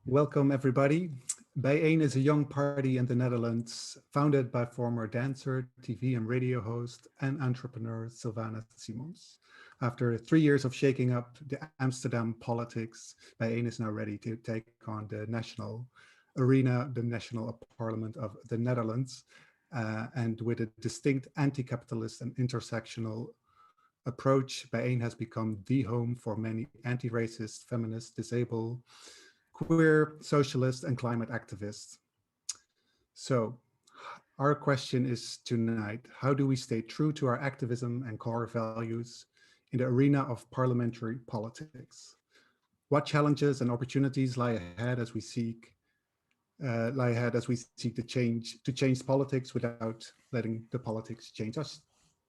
Welcome, everybody. BIJ1 is a young party in the Netherlands, founded by former dancer, TV and radio host, and entrepreneur Sylvana Simons. After 3 years of shaking up the Amsterdam politics, BIJ1 is now ready to take on the national arena, the national parliament of the Netherlands, and with a distinct anti-capitalist and intersectional approach, BIJ1 has become the home for many anti-racist, feminist, disabled, queer, socialist, and climate activists. So our question is tonight, how do we stay true to our activism and core values in the arena of parliamentary politics? What challenges and opportunities lie ahead as we seek to change politics without letting the politics change us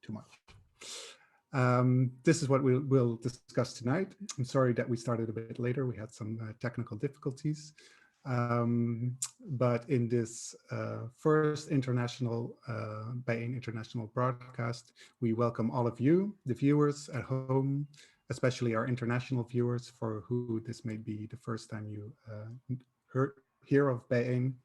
too much? This is what we'll discuss tonight. I'm sorry that we started a bit later. We had some technical difficulties. But in this first international BIJ1 international broadcast, we welcome all of you, the viewers at home, especially our international viewers for who this may be the first time you hear of BIJ1.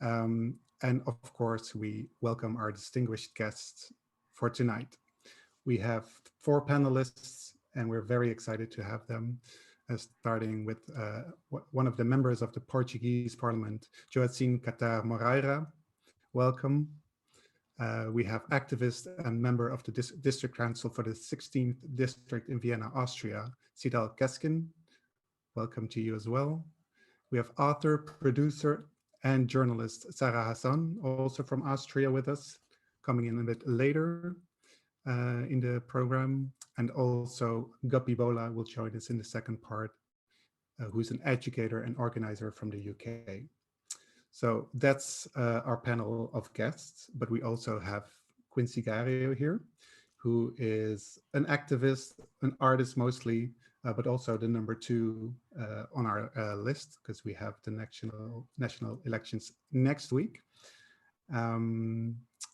And of course, we welcome our distinguished guests for tonight. We have 4 panelists, and we're very excited to have them, starting with one of the members of the Portuguese Parliament, Joacine Catar Moreira. Welcome. We have activist and member of the District Council for the 16th District in Vienna, Austria, Sidal Keskin. Welcome to you as well. We have author, producer, and journalist Sarah Hassan, also from Austria with us, coming in a bit later in the program. And also Guppy Bola will join us in the second part, who's an educator and organizer from the UK. So that's our panel of guests, but we also have Quincy Gario here, who is an activist, an artist mostly, but also the number 2 on our list, because we have the national elections next week.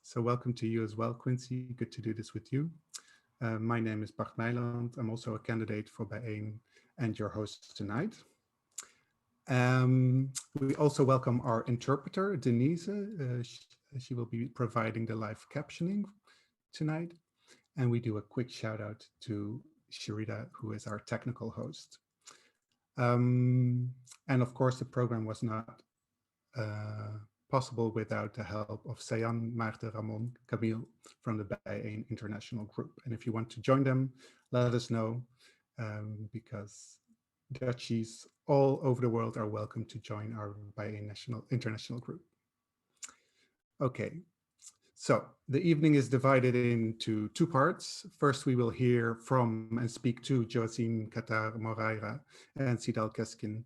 So welcome to you as well, Quincy. Good to do this with you. My name is Bart Meiland. I'm also a candidate for BIJ1 and your host tonight. We also welcome our interpreter, Denise. She will be providing the live captioning tonight. And we do a quick shout out to Sharita, who is our technical host. And of course, the program was not possible without the help of Sayan, Maarten, Ramon, Camille from the BIJ1 International Group. And if you want to join them, let us know, because Dutchies all over the world are welcome to join our BIJ1 International Group. Okay, so the evening is divided into 2 parts. First, we will hear from and speak to Joacine Catar Moreira and Sidal Keskin,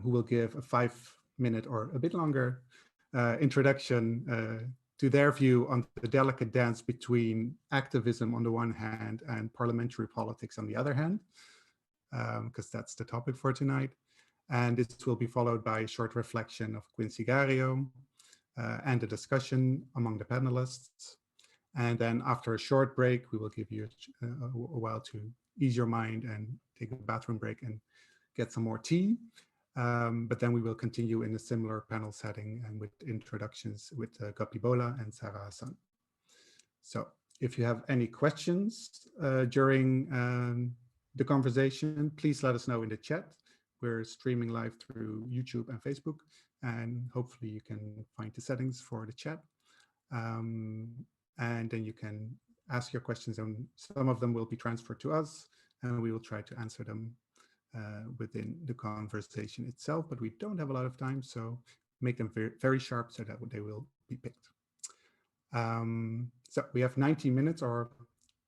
who will give a 5-minute or a bit longer introduction to their view on the delicate dance between activism on the one hand and parliamentary politics on the other hand, because that's the topic for tonight. And this will be followed by a short reflection of Quincy Gario and a discussion among the panelists. And then after a short break, we will give you a while to ease your mind and take a bathroom break and get some more tea. But then we will continue in a similar panel setting and with introductions with Guppy Bola and Sarah Hassan. So if you have any questions during the conversation, please let us know in the chat. We're streaming live through YouTube and Facebook, and hopefully you can find the settings for the chat. And then you can ask your questions, and some of them will be transferred to us, and we will try to answer them within the conversation itself, but we don't have a lot of time, so make them very, very sharp so that they will be picked. So we have 90 minutes or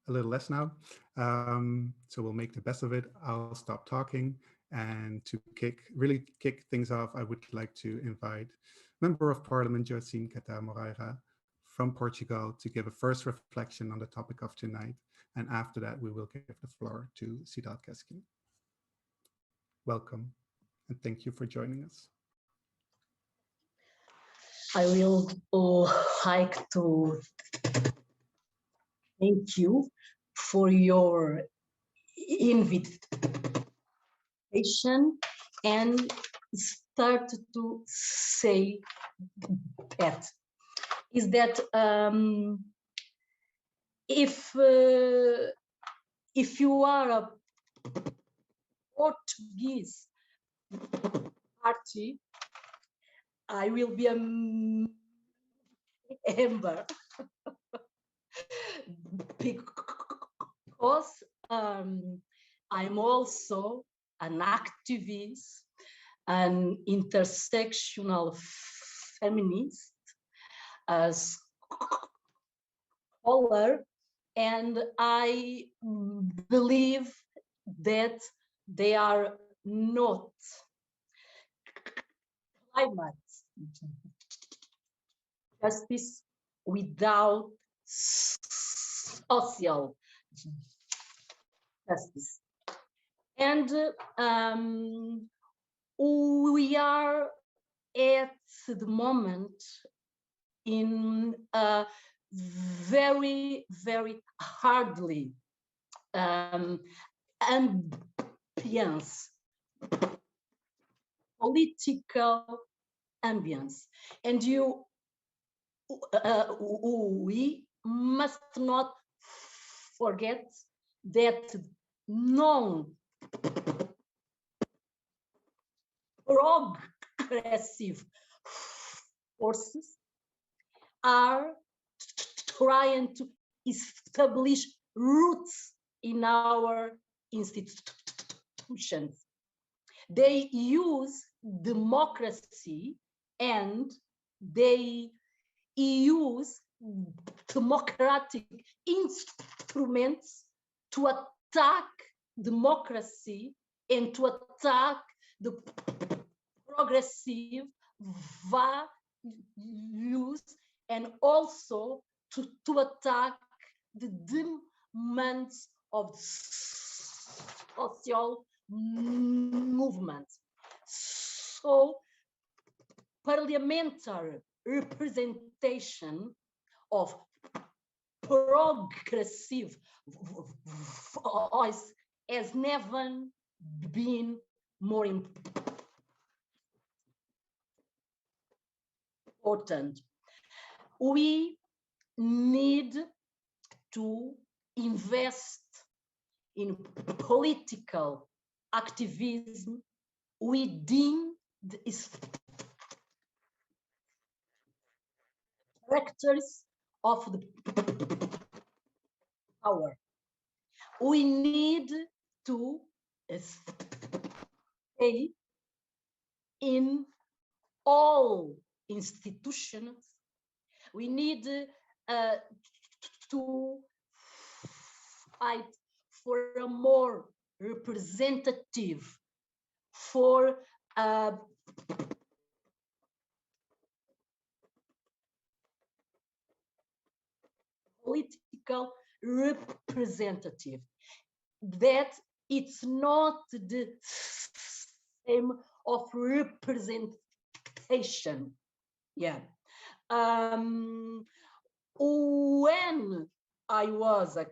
a little less now, so we'll make the best of it. I'll stop talking, and to really kick things off, I would like to invite Member of Parliament Joacine Catar Moreira from Portugal to give a first reflection on the topic of tonight, and after that we will give the floor to Sidal Keskin. Welcome, and thank you for joining us. I will like to thank you for your invitation and started to say that is that if you are a Portuguese party, I will be a member because I'm also an activist, an intersectional feminist, a scholar, and I believe that they are not climate justice without social justice. And we are at the moment in a very, very hardly ambience, political ambience. And we must not forget that non-progressive forces are trying to establish roots in our institutions. They use democracy and they use democratic instruments to attack democracy and to attack the progressive values and also to attack the demands of social movements. So parliamentary representation of progressive voice has never been more important. We need to invest in political activism within the characters of the power. We need to stay in all institutions. We need to fight for a more representative, for political representative. That it's not the same of representation. Yeah. When I was a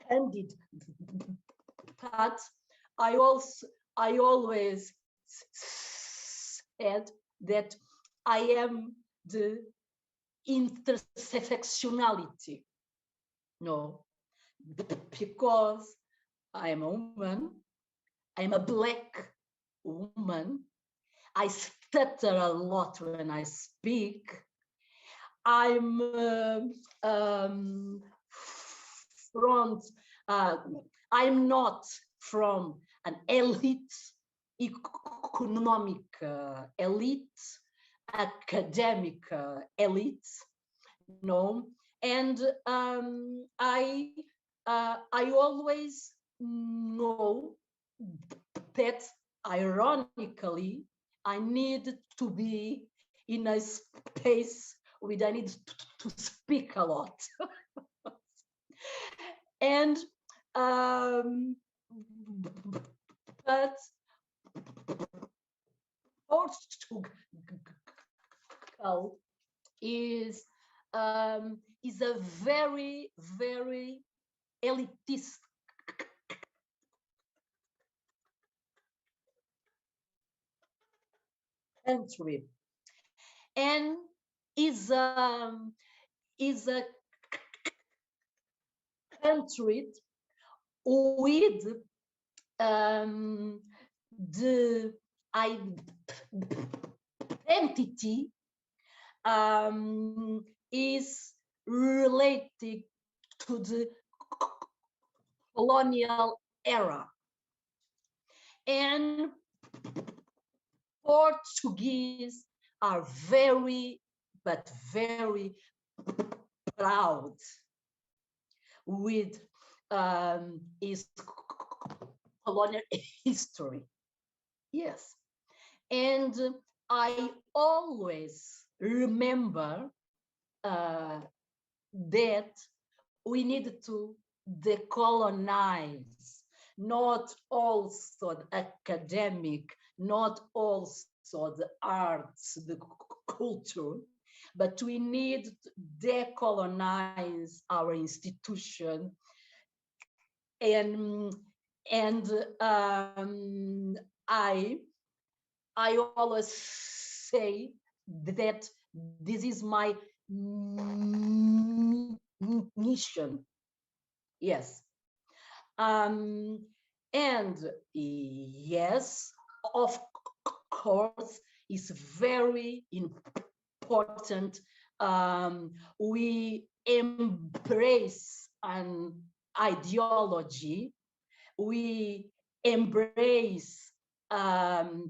candidate, I always said that I am the intersectionality. No, because I'm a woman, I'm a Black woman, I stutter a lot when I speak. I'm I'm not from an elite, economic elite, academic elite, no. And I always know that ironically I need to be in a space where I need to speak a lot. And but Portugal is a very, very elitist country, and is is a country with the identity is related to the colonial era. And Portuguese are very, but very proud with its colonial history. Yes. And I always remember that we need to decolonize, not also the academic, not also the arts, the culture, but we need to decolonize our institution and and I always say that this is my mission. Yes. And yes, of course, it's very important. We embrace an ideology. We embrace the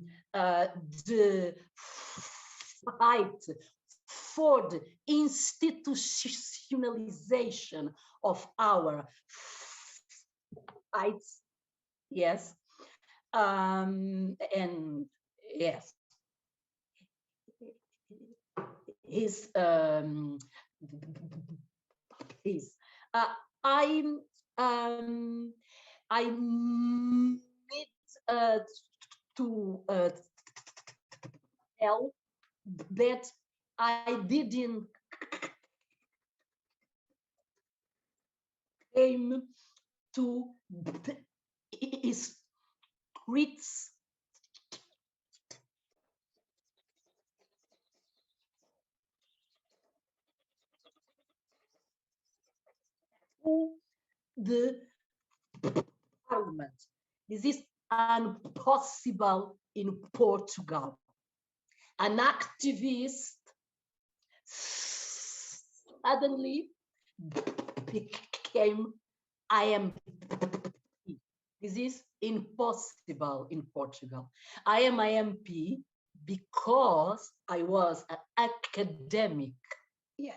fight for the institutionalization of our fights. Yes. And yes, his his I I need to tell that I didn't came to his streets to the parliament. This is impossible in Portugal. An activist suddenly became IMP. This is impossible in Portugal. I am IMP because I was an academic. Yeah.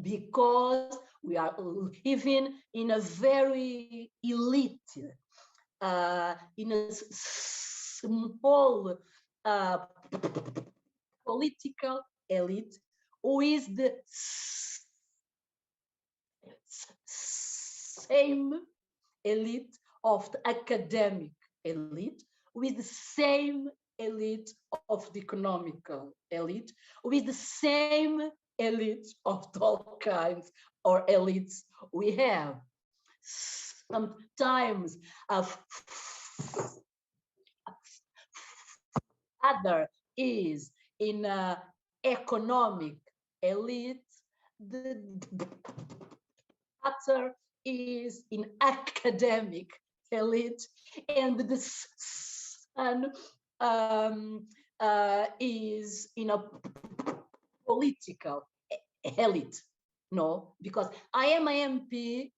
Because we are living in a very elite, in a small political elite who is the same elite of the academic elite, with the same elite of the economical elite, with the same elite of all kinds or elites we have. Sometimes a other is in a economic elite, the other is in academic elite, and the son is in a political elite. No, because I am IMP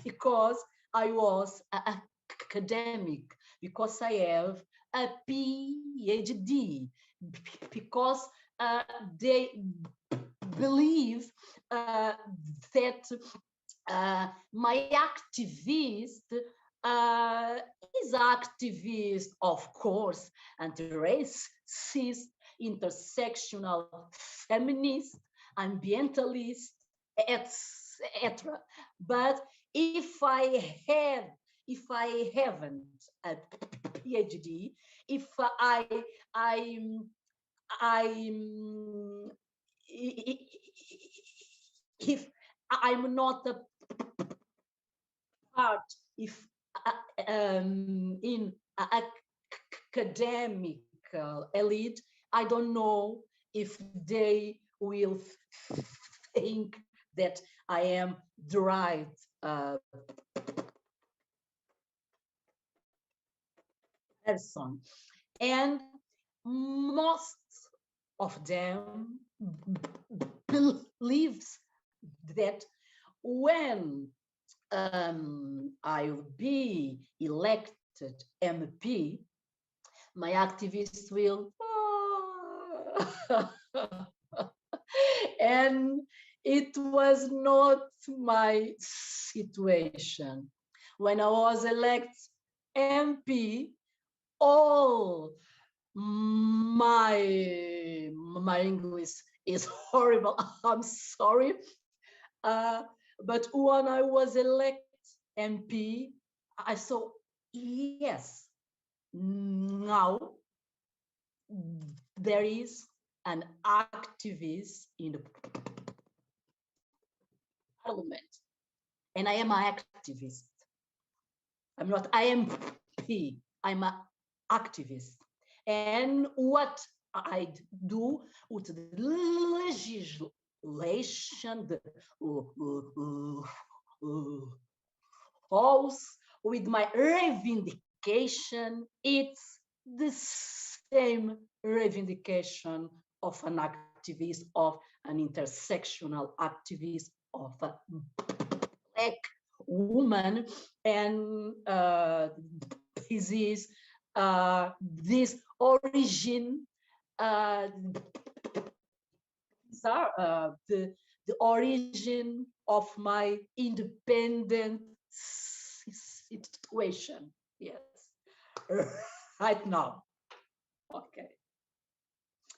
because I was an academic, because I have a PhD, because they believe that my activist is activist, of course, anti-racist, intersectional, feminist, ambientalist, etc. But if I haven't a PhD, if I'm if I'm not a part, if in academic elite, I don't know if they will think that I am the right person. And most of them believes that when I'll be elected MP, my activists will and it was not my situation. When I was elected MP, all my English is horrible. I'm sorry. Uh, but when I was elected MP, I saw, yes, now there is an activist in the parliament, and I am an activist. I'm not IMP, I'm an activist. And what I do with the legislation, the laws, with my reivindication, it's the same reivindication of an activist, of an intersectional activist, of a black woman, and this is this origin. These are the origin of my independent situation. Yes, right now. Okay,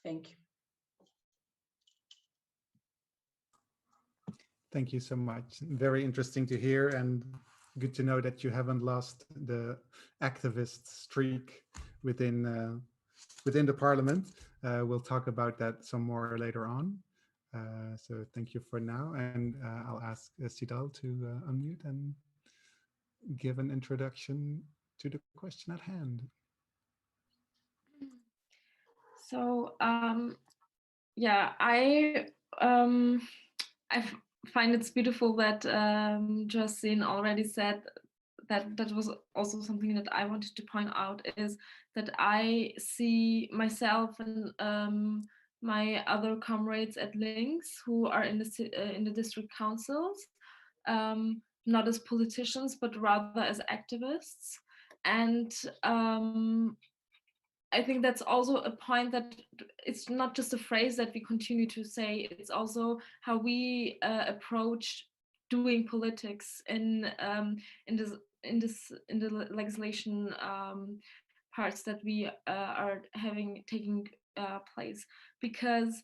thank you. Thank you so much. Very interesting to hear, and good to know that you haven't lost the activist streak within the parliament. We'll talk about that some more later on. So thank you for now, and I'll ask Sidal to unmute and give an introduction to the question at hand. So yeah, I find it's beautiful that Justine already said that was also something that I wanted to point out, is that I see myself and my other comrades at Links who are in the district councils, not as politicians but rather as activists. And I think that's also a point, that it's not just a phrase that we continue to say, it's also how we approach doing politics in the legislation parts that we are taking place, because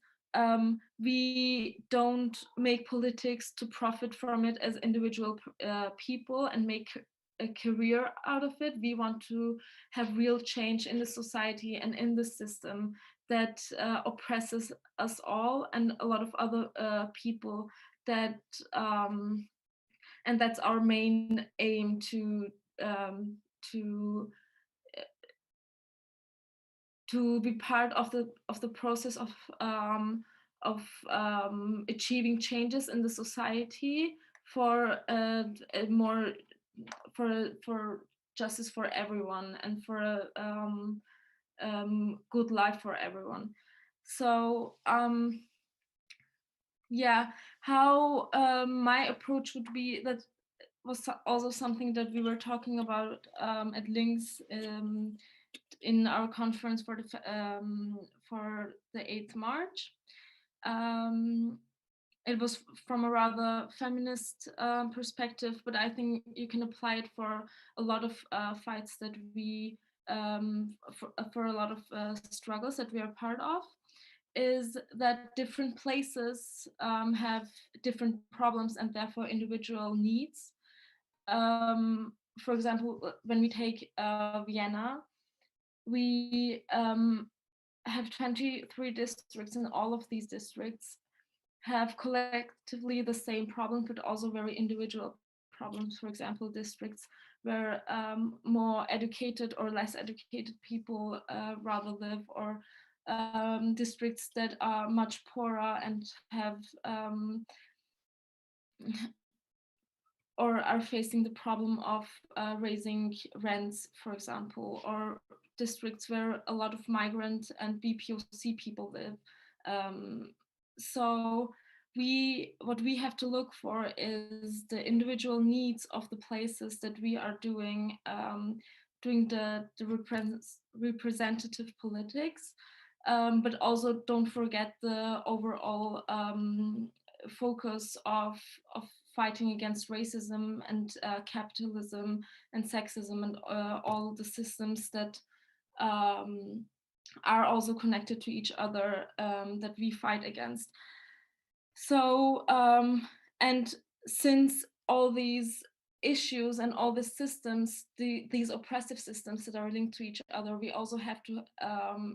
we don't make politics to profit from it as individual people and make a career out of it. We want to have real change in the society and in the system that oppresses us all and a lot of other people, that and that's our main aim, to be part of the process of achieving changes in the society for a more for justice for everyone and for a good life for everyone. So yeah, how my approach would be, that was also something that we were talking about at Links in our conference for the 8th March. It was from a rather feminist perspective, but I think you can apply it for a lot of fights that we, for a lot of struggles that we are part of, is that different places have different problems and therefore individual needs. For example, when we take Vienna, we have 23 districts, and all of these districts have collectively the same problem, but also very individual problems. For example, districts where more educated or less educated people rather live, or districts that are much poorer and have or are facing the problem of raising rents, for example, or districts where a lot of migrant and BPOC people live. So what we have to look for is the individual needs of the places that we are doing the representative politics, but also don't forget the overall focus of fighting against racism and capitalism and sexism and all the systems that are also connected to each other that we fight against. So, and since all these issues and all the systems, these oppressive systems that are linked to each other, we also have to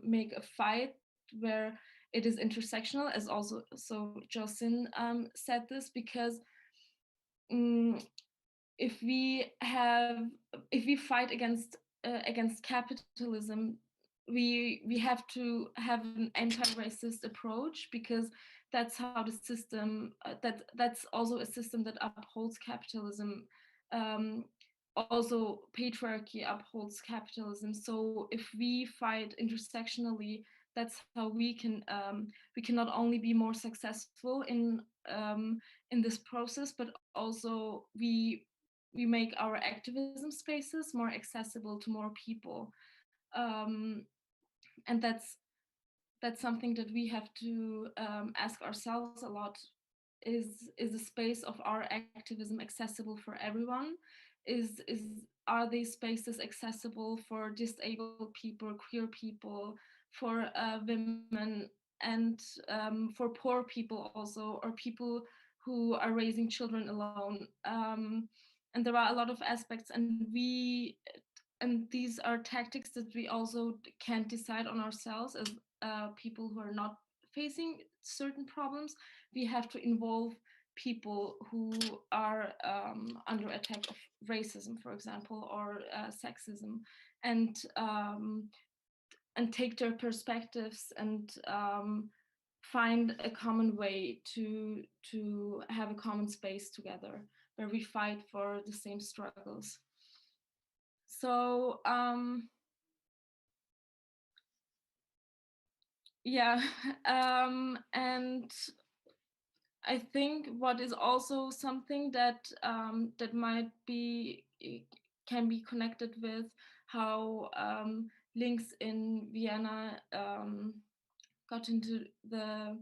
make a fight where it is intersectional, as also so Jocelyn said this, because if we fight against capitalism, we have to have an anti-racist approach, because that's how the system that's also a system that upholds capitalism. Also patriarchy upholds capitalism. So if we fight intersectionally, that's how we can not only be more successful in this process, but also we make our activism spaces more accessible to more people. And that's something that we have to ask ourselves a lot. Is the space of our activism accessible for everyone? Are these spaces accessible for disabled people, queer people, for women, and for poor people also, or people who are raising children alone? And there are a lot of aspects, and these are tactics that we also can't decide on ourselves as people who are not facing certain problems. We have to involve people who are under attack of racism, for example, or sexism, and take their perspectives and find a common way to have a common space together where we fight for the same struggles. So yeah, and I think what is also something that that might be can be connected with how links in Vienna got into the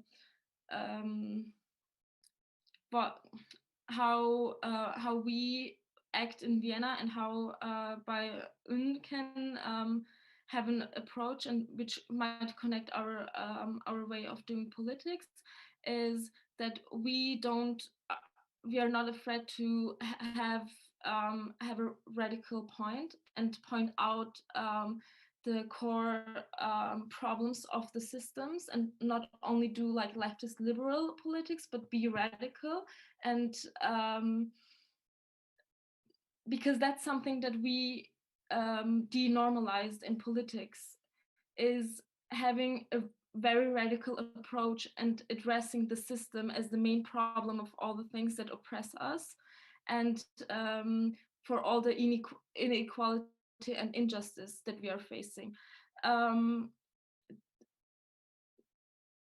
but how we act in Vienna, and how BIJ1 can have an approach and which might connect our way of doing politics, is that we are not afraid to have a radical point and point out the core problems of the systems, and not only do like leftist liberal politics, but be radical. And because that's something that we denormalized in politics, is having a very radical approach and addressing the system as the main problem of all the things that oppress us, and for all the inequality and injustice that we are facing.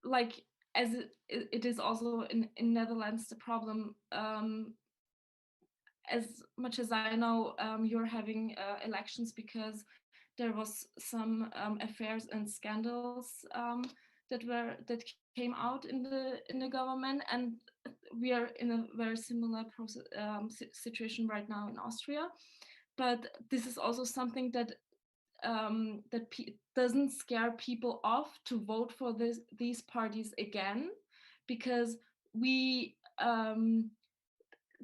Like, as it is also in Netherlands, the problem, as much as I know, you're having elections because there was some affairs and scandals that came out in the government, and we are in a very similar situation right now in Austria. But this is also something that doesn't scare people off to vote for these parties again, because we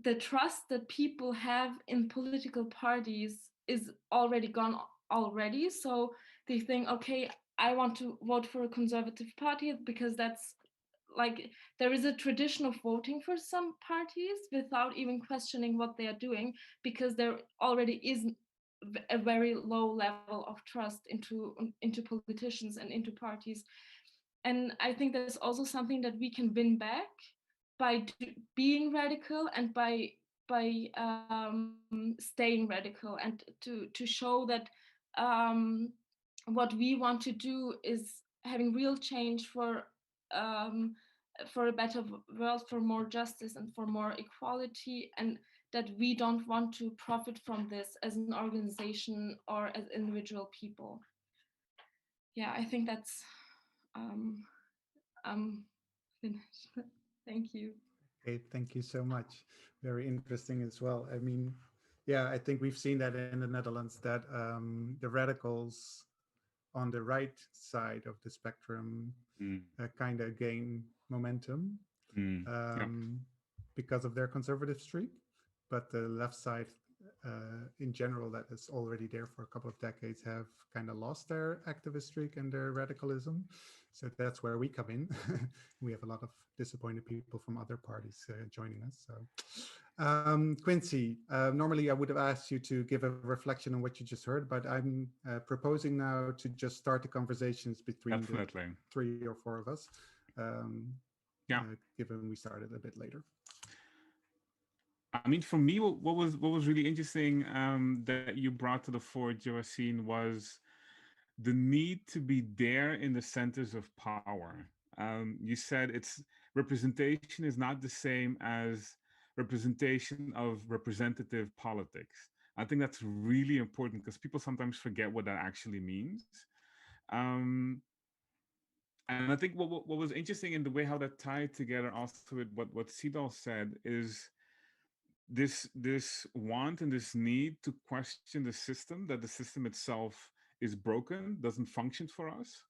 the trust that people have in political parties is already gone already. So they think, okay, I want to vote for a conservative party because that's like, there is a tradition of voting for some parties without even questioning what they are doing, because there already is a very low level of trust into politicians and into parties. And I think there's also something that we can win back by being radical and by staying radical, and to show that what we want to do is having real change for a better world, for more justice and for more equality, and that we don't want to profit from this as an organization or as individual people. Yeah, I think that's finished. Thank you. Okay, thank you so much. Very interesting as well. I mean, yeah, I think we've seen that in the Netherlands, that the radicals on the right side of the spectrum kind of gain momentum because of their conservative streak. But the left side in general, that is already there for a couple of decades, have kind of lost their activist streak and their radicalism. So that's where we come in. We have a lot of disappointed people from other parties joining us. So Quincy, normally I would have asked you to give a reflection on what you just heard, but I'm proposing now to just start the conversations between the 3 or 4 of us, given we started a bit later. I mean, for me, what was really interesting that you brought to the fore, Joacine, was the need to be there in the centers of power. You said representation is not the same as representation of representative politics. I think that's really important because people sometimes forget what that actually means. And I think what was interesting in the way how that tied together also with what Sidal said is this want and this need to question the system, that the system itself is broken, doesn't function for us.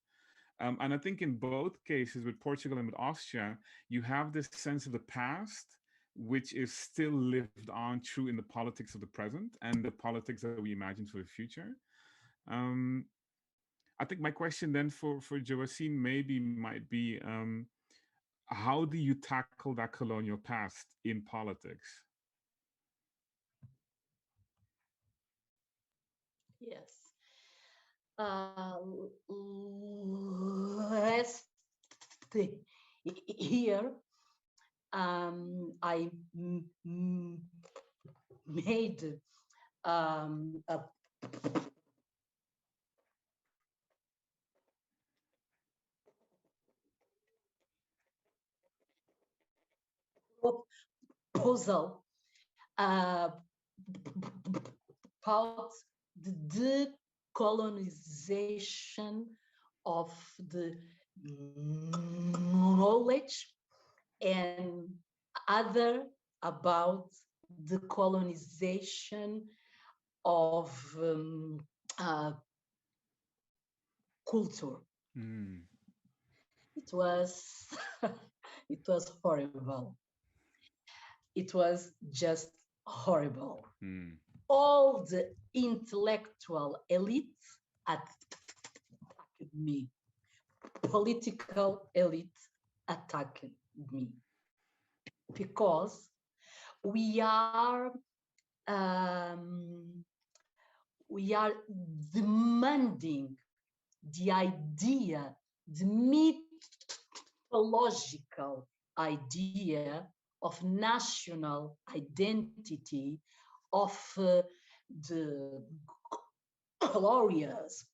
And I think in both cases, with Portugal and with Austria, you have this sense of the past, which is still lived on true in the politics of the present and the politics that we imagine for the future. I think my question then for Joacine might be, how do you tackle that colonial past in politics? Yes. Last year, I made a proposal about the decolonization of the knowledge and other about the colonization of culture. It was it was horrible. It was just horrible. All the intellectual elite attacked me. Political elite attacked me because we are demanding the idea, the mythological idea of national identity, of the glorious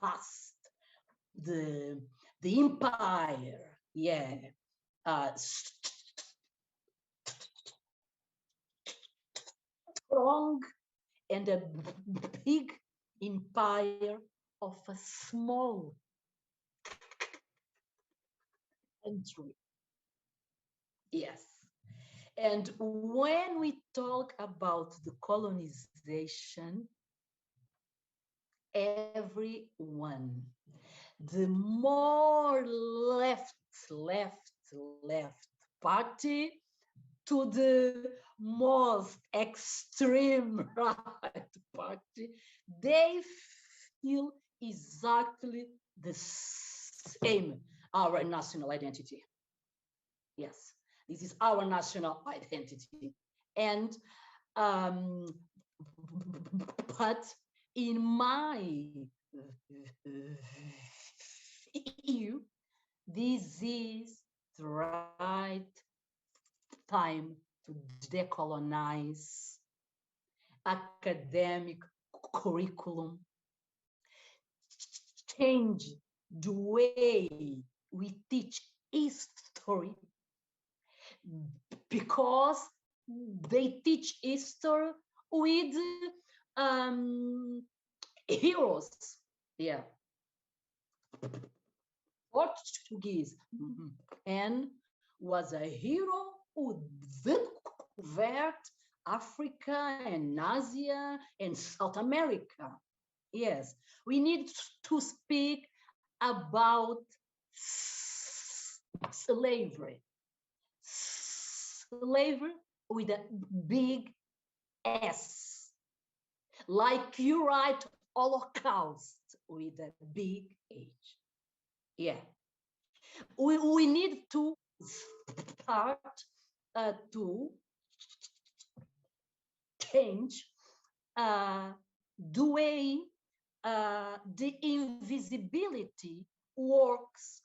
past, the empire, strong and a big empire of a small country. Yes. And when we talk about the colonization, everyone, the more left party to the most extreme right party, they feel exactly the same, our national identity. Yes, this is our national identity. And but in my view, this is the right time to decolonize academic curriculum, change the way we teach history, because they teach history with heroes. Yeah. Portuguese and was a hero who did convert Africa and Asia and South America. Yes, we need to speak about slavery. Slavery with a big S. Like you write Holocaust with a big H. Yeah. We need to start to change the way the invisibility works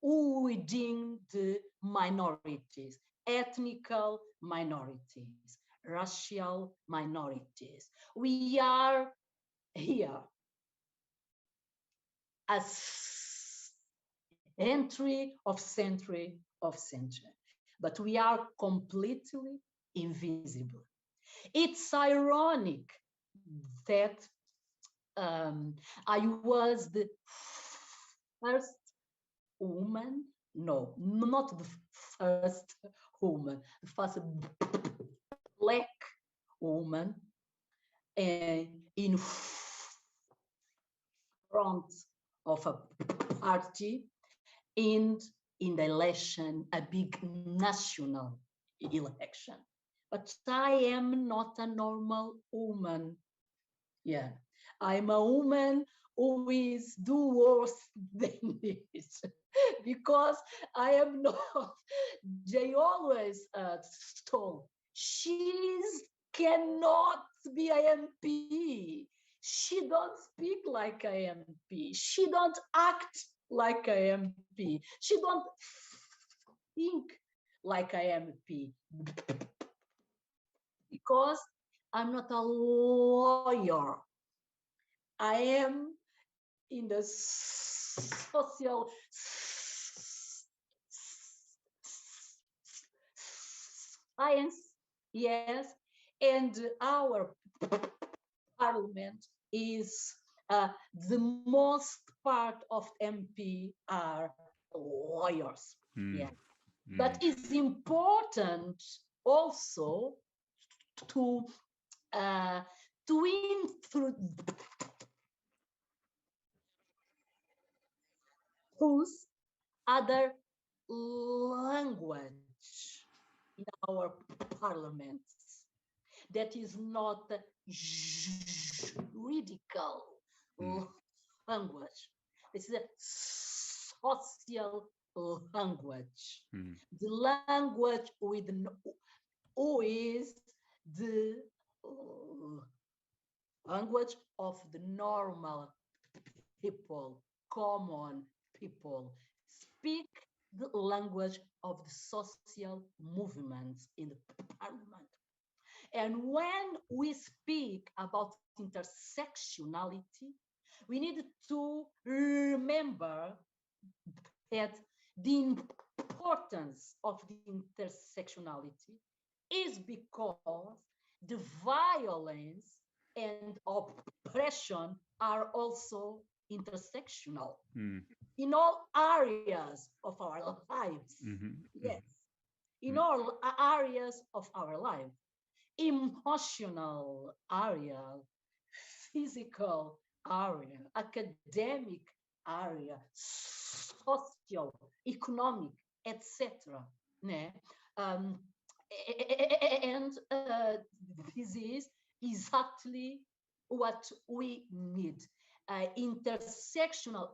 within the minorities, ethnical minorities, racial minorities. We are here as century, but we are completely invisible. It's ironic that I was the first woman, no, not the first woman, the first black woman in front of a party in the election, a big national election. But I am not a normal woman. Yeah, I'm a woman who is do worse than this because I am not. They always told she's cannot be a MP. She don't speak like a MP. She don't act like a MP. She don't think like a MP because I'm not a lawyer. I am in the social science, yes, and our parliament is the most part of MP are lawyers. Yeah, but it's important also to introduce other language in our parliaments that is not juridical language. This is a social language. The language with who is the language of the normal people, common people. Speak the language of the social movements in the parliament. And when we speak about intersectionality, we need to remember that the importance of the intersectionality is because the violence and oppression are also intersectional in all areas of our lives. Yes, in all areas of our life. Emotional area, physical area, academic area, social, economic, etc. And this is exactly what we need. Intersectional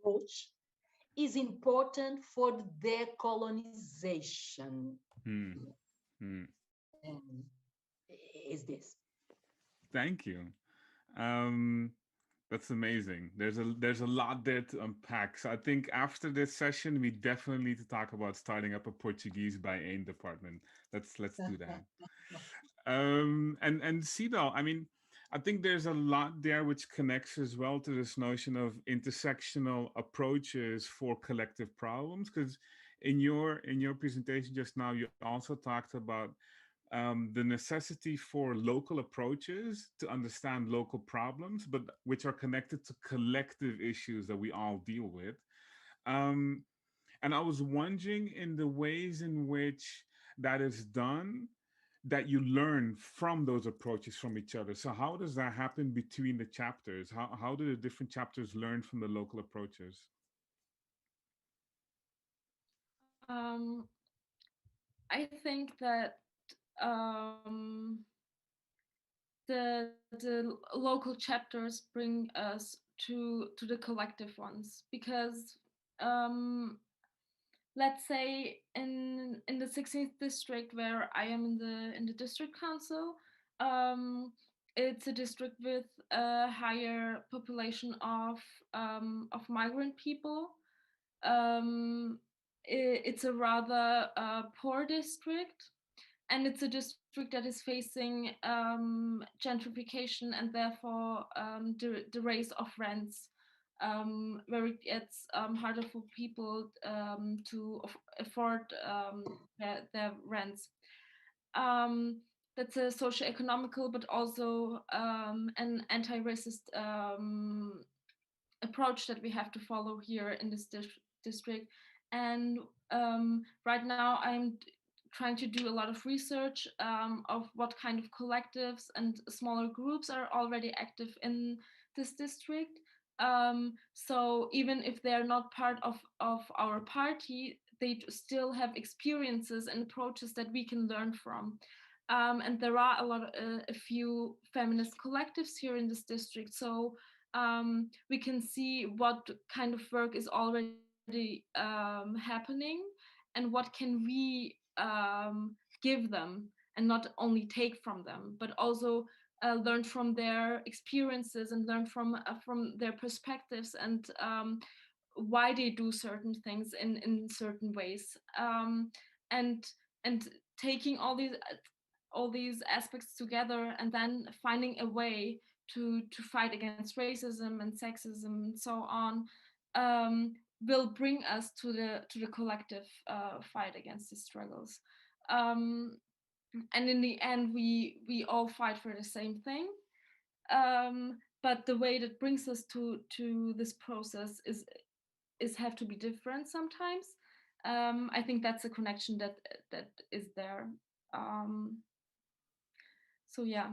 approach is important for decolonization. um, is this. Thank you. Um, that's amazing. There's a lot there to unpack. So I think after this session, we definitely need to talk about starting up a Portuguese by AIM department. Let's do that. And Cedal, I mean, I think there's a lot there which connects as well to this notion of intersectional approaches for collective problems. Because in your presentation just now, you also talked about the necessity for local approaches to understand local problems, but which are connected to collective issues that we all deal with. Um, and I was wondering in the ways in which that is done, that you learn from those approaches from each other. So how does that happen between the chapters? How do the different chapters learn from the local approaches? Um, I think that the local chapters bring us to the collective ones, because let's say in the 16th district, where I am in the district council, it's a district with a higher population of migrant people. It's a rather poor district, and it's a district that is facing gentrification, and therefore the raise of rents, where it gets harder for people to afford their rents. Um, that's a socio-economical, but also an anti-racist approach that we have to follow here in this district. And right now I'm trying to do a lot of research of what kind of collectives and smaller groups are already active in this district. So even if they're not part of our party, they still have experiences and approaches that we can learn from. And there are a few feminist collectives here in this district. So we can see what kind of work is already happening, and what can we give them, and not only take from them, but also learn from their experiences, and learn from their perspectives, and why they do certain things in certain ways, and and taking all these aspects together, and then finding a way to fight against racism and sexism and so on, will bring us to the collective fight against these struggles. Um, and in the end, we all fight for the same thing. But the way that brings us to this process is have to be different sometimes. I think that's a connection that is there. Um, so yeah.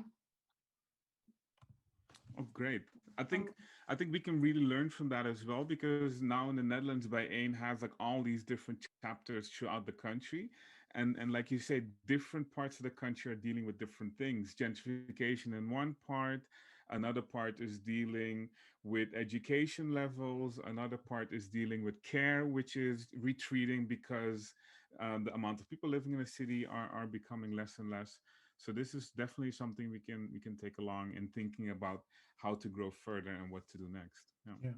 Oh, great. I think I think we can really learn from that as well, because now in the Netherlands, by Ain has like all these different chapters throughout the country, and like you say, different parts of the country are dealing with different things. Gentrification in one part, another part is dealing with education levels, another part is dealing with care, which is retreating because the amount of people living in a city are becoming less and less. So this is definitely something we can take along in thinking about how to grow further and what to do next. Yeah. Yeah.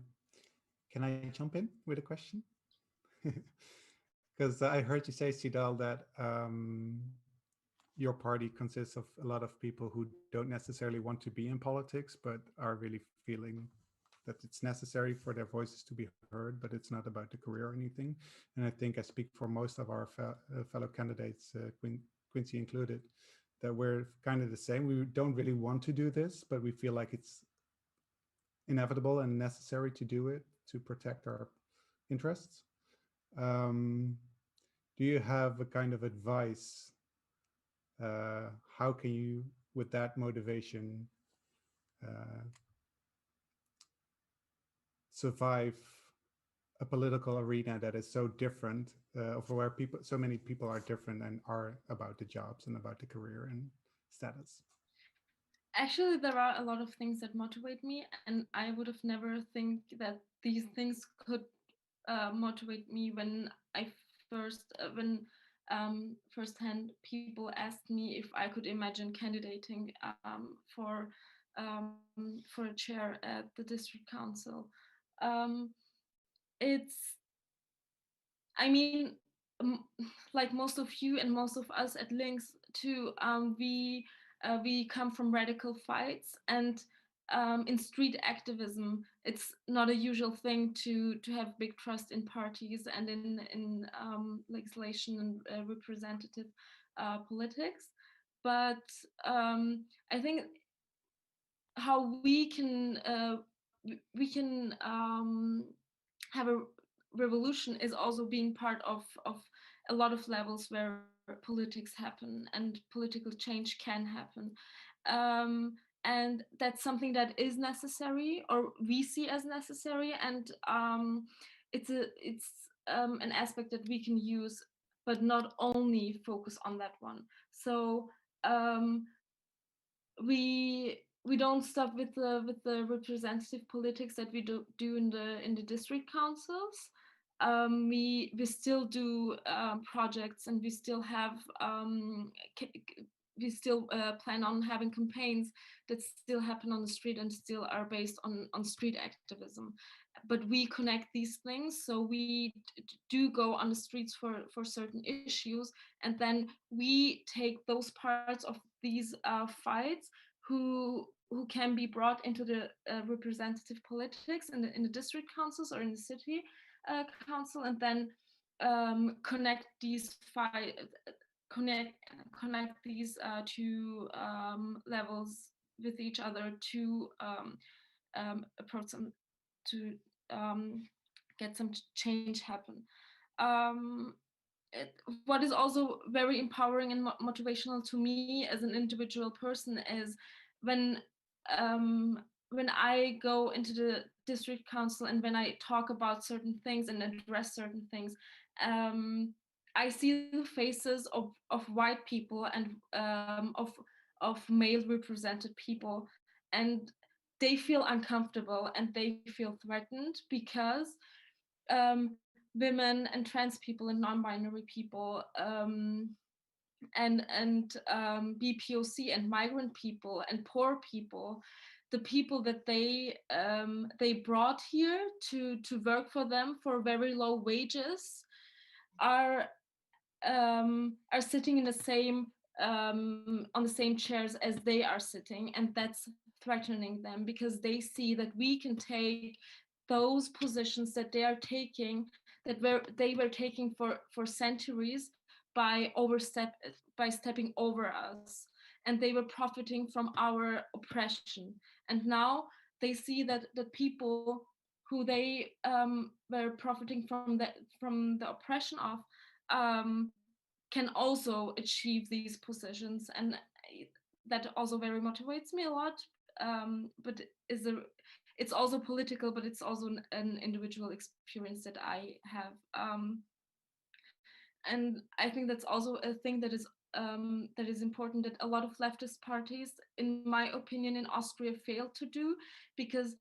Can I jump in with a question? Because I heard you say, Sidal, that your party consists of a lot of people who don't necessarily want to be in politics, but are really feeling that it's necessary for their voices to be heard, but it's not about the career or anything. And I think I speak for most of our fellow candidates, Quincy included, that we're kind of the same. We don't really want to do this, but we feel like it's inevitable and necessary to do it to protect our interests. Um, do you have a kind of advice? How can you, with that motivation, uh, survive a political arena that is so different, of where people, so many people are different and are about the jobs and about the career and status? Actually, there are a lot of things that motivate me, and I would have never think that these things could motivate me when I first when firsthand, people asked me if I could imagine candidating for a chair at the district council. It's, I mean, like most of you and most of us at Links too, we come from radical fights, and in street activism, it's not a usual thing to have big trust in parties and in legislation and representative politics. But I think how we can have a revolution is also being part of a lot of levels where politics happen and political change can happen. And that's something that is necessary, or we see as necessary, and it's an aspect that we can use, but not only focus on that one. So um, we don't stop with the representative politics that we do in the district councils. We still do projects, and we still have we still plan on having campaigns that still happen on the street and still are based on street activism. But we connect these things, so we do go on the streets for certain issues, and then we take those parts of these fights who can be brought into the representative politics in the district councils or in the city council, and then connect these connect these two levels with each other to approach them, to get some change happen. Um, what is also very empowering and motivational to me as an individual person is when when I go into the district council and when I talk about certain things and address certain things, I see the faces of white people and of male represented people, and they feel uncomfortable and they feel threatened because women and trans people and non-binary people and BPOC and migrant people and poor people, the people that they brought here to work for them for very low wages, are sitting in the same on the same chairs as they are sitting, and that's threatening them because they see that we can take those positions that they are taking, they were taking for centuries by stepping over us, and they were profiting from our oppression. And now they see that the people who they were profiting from the oppression of can also achieve these positions, and that also very motivates me a lot. But it's also political, but it's also an individual experience that I have. And I think that's also a thing that is important, that a lot of leftist parties, in my opinion, in Austria failed to do, because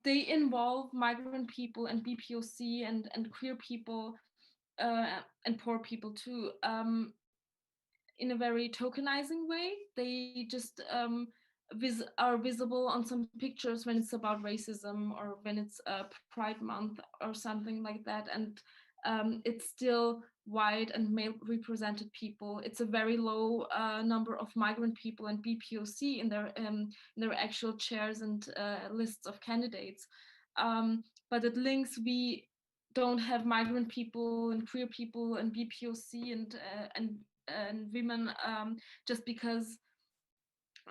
they involve migrant people and BPOC and queer people and poor people too, in a very tokenizing way. They just are visible on some pictures when it's about racism or when it's Pride Month or something like that, and it's still white and male represented people. It's a very low number of migrant people and BPOC in their actual chairs and lists of candidates. But at Links, we don't have migrant people and queer people and BPOC and women just because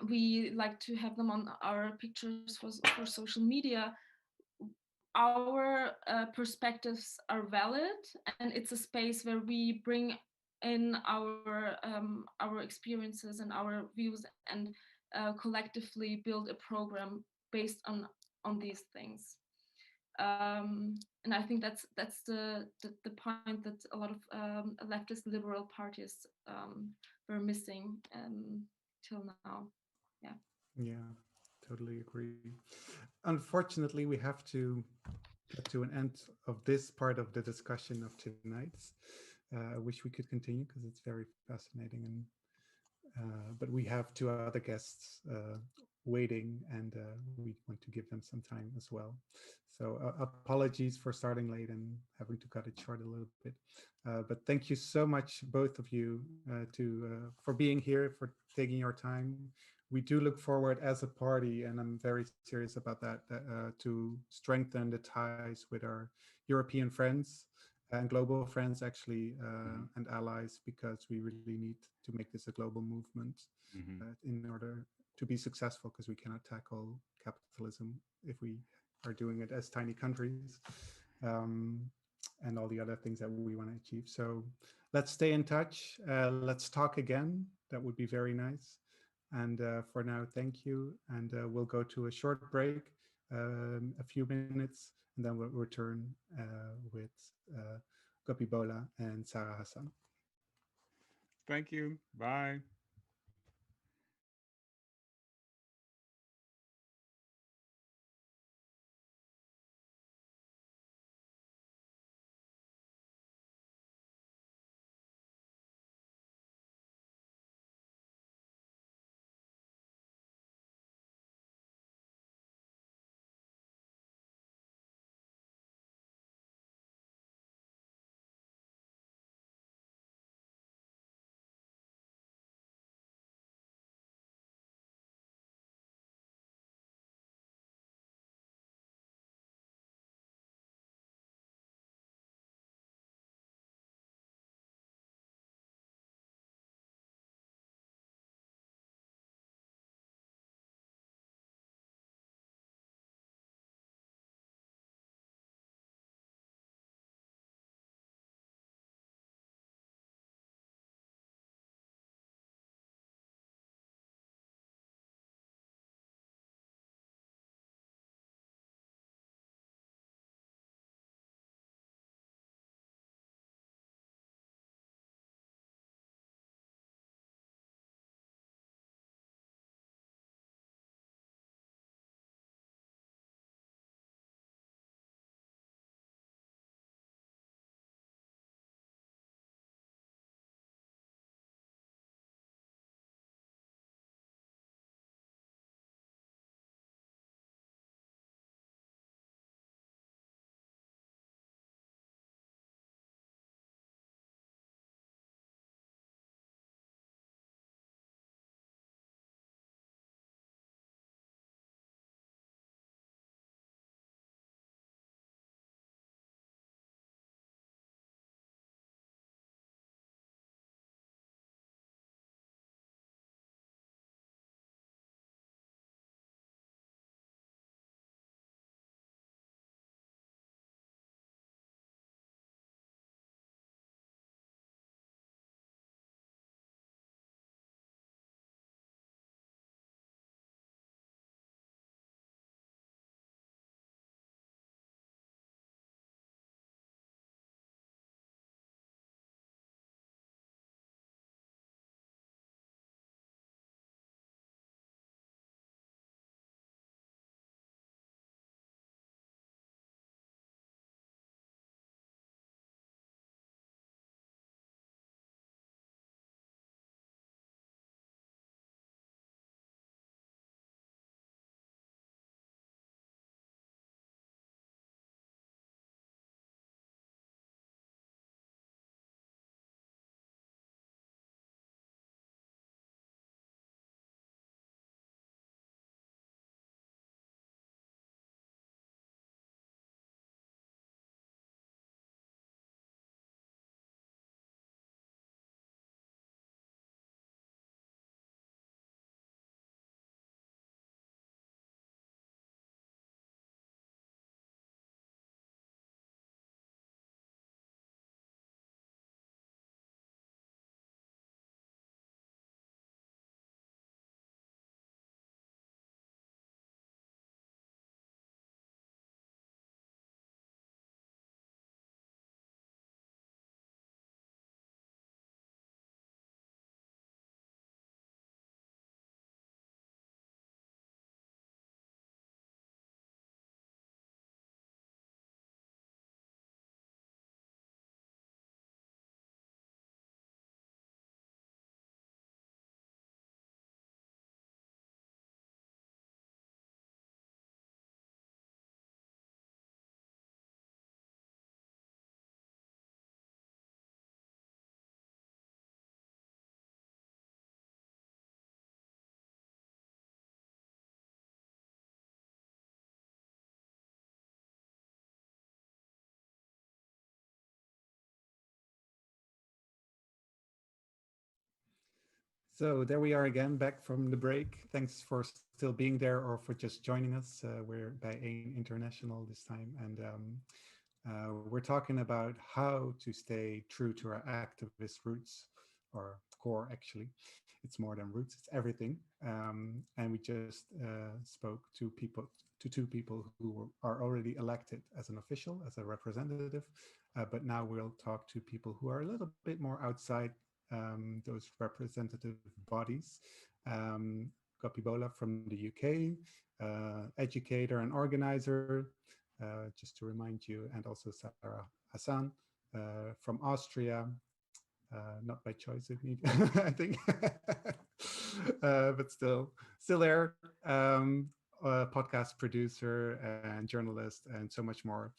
we like to have them on our pictures for social media. Our perspectives are valid, and it's a space where we bring in our experiences and our views, and collectively build a program based on these things. And I think that's the point that a lot of leftist liberal parties were missing till now. Yeah. Yeah, totally agree. Unfortunately, we have to get to an end of this part of the discussion of tonight's. I wish we could continue because it's very fascinating, and but we have two other guests waiting, and we want to give them some time as well. So apologies for starting late and having to cut it short a little bit. But thank you so much, both of you, for being here, for taking your time. We do look forward as a party, and I'm very serious about that, to strengthen the ties with our European friends and global friends, actually, and allies, because we really need to make this a global movement in order to be successful, because we cannot tackle capitalism if we are doing it as tiny countries, and all the other things that we want to achieve. So let's stay in touch. Let's talk again. That would be very nice. And for now, thank you. And we'll go to a short break, a few minutes, and then we'll return with Gopi Bola and Sarah Hassan. Thank you. Bye. So there we are again, back from the break. Thanks for still being there or for just joining us. We're by AIM International this time, and we're talking about how to stay true to our activist roots, or core actually. It's more than roots, it's everything. And we just spoke to two people who are already elected as an official, as a representative, but now we'll talk to people who are a little bit more outside those representative bodies. Gopibola from the UK, educator and organizer, just to remind you, and also Sarah Hassan from Austria, not by choice, I think, but still there. Podcast producer and journalist, and so much more.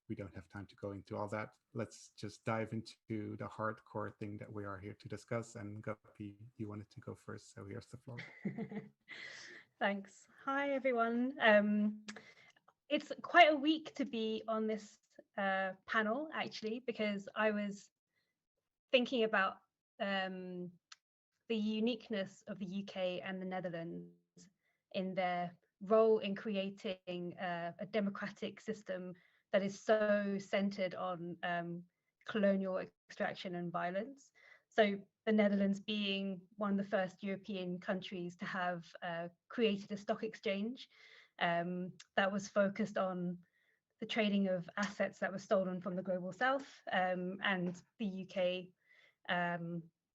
We don't have time to go into all that. Let's just dive into the hardcore thing that we are here to discuss. And Guppy, you wanted to go first, so here's the floor. Thanks. Hi, everyone. It's quite a week to be on this panel, actually, because I was thinking about the uniqueness of the UK and the Netherlands in their role in creating a democratic system that is so centered on colonial extraction and violence. So the Netherlands being one of the first European countries to have created a stock exchange that was focused on the trading of assets that were stolen from the global south, and the UK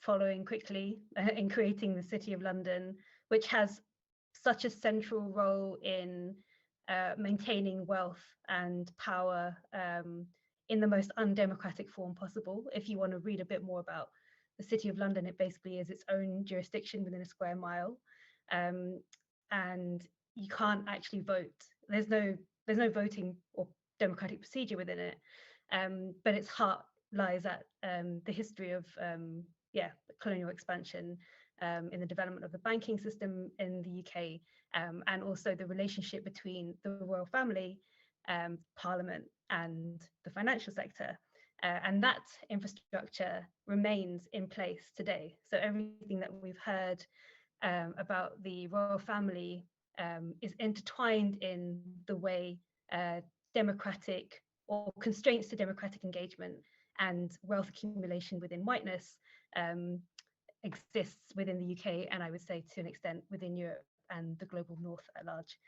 following quickly in creating the City of London, which has such a central role in maintaining wealth and power in the most undemocratic form possible. If you want to read a bit more about the City of London, it basically is its own jurisdiction within a square mile, and you can't actually vote. There's no voting or democratic procedure within it, but its heart lies at the history of colonial expansion in the development of the banking system in the UK, and also the relationship between the royal family, Parliament, and the financial sector. And that infrastructure remains in place today. So everything that we've heard about the royal family is intertwined in the way democratic or constraints to democratic engagement and wealth accumulation within whiteness exists within the UK, and I would say to an extent within Europe and the global north at large.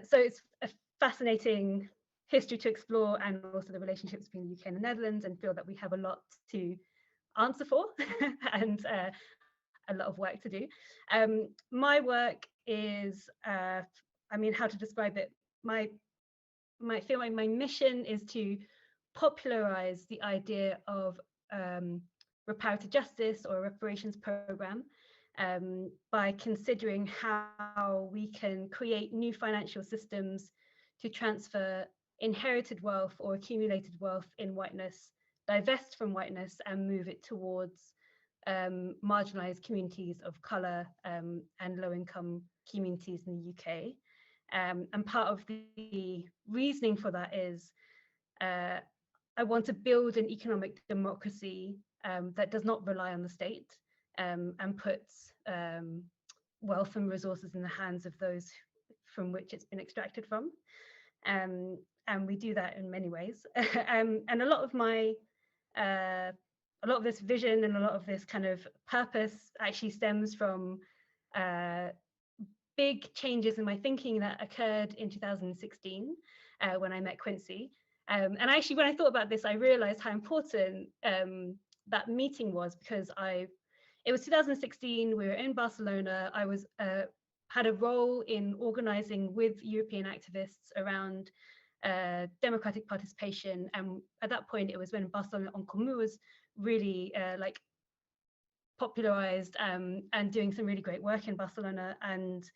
So it's a fascinating history to explore, and also the relationships between the UK and the Netherlands, and feel that we have a lot to answer for and a lot of work to do. My work is, how to describe it? My mission is to popularize the idea of reparative justice or reparations program by considering how we can create new financial systems to transfer inherited wealth or accumulated wealth in whiteness, divest from whiteness, and move it towards marginalized communities of color and low-income communities in the UK. And part of the reasoning for that is I want to build an economic democracy that does not rely on the state and puts wealth and resources in the hands of those from which it's been extracted from. And we do that in many ways. And a lot of this vision and a lot of this kind of purpose actually stems from big changes in my thinking that occurred in 2016 when I met Quincy. And actually, when I thought about this, I realized how important that meeting was, because it was 2016, we were in Barcelona. I was had a role in organizing with European activists around democratic participation. And at that point, it was when Barcelona en Comú was really popularized and doing some really great work in Barcelona. And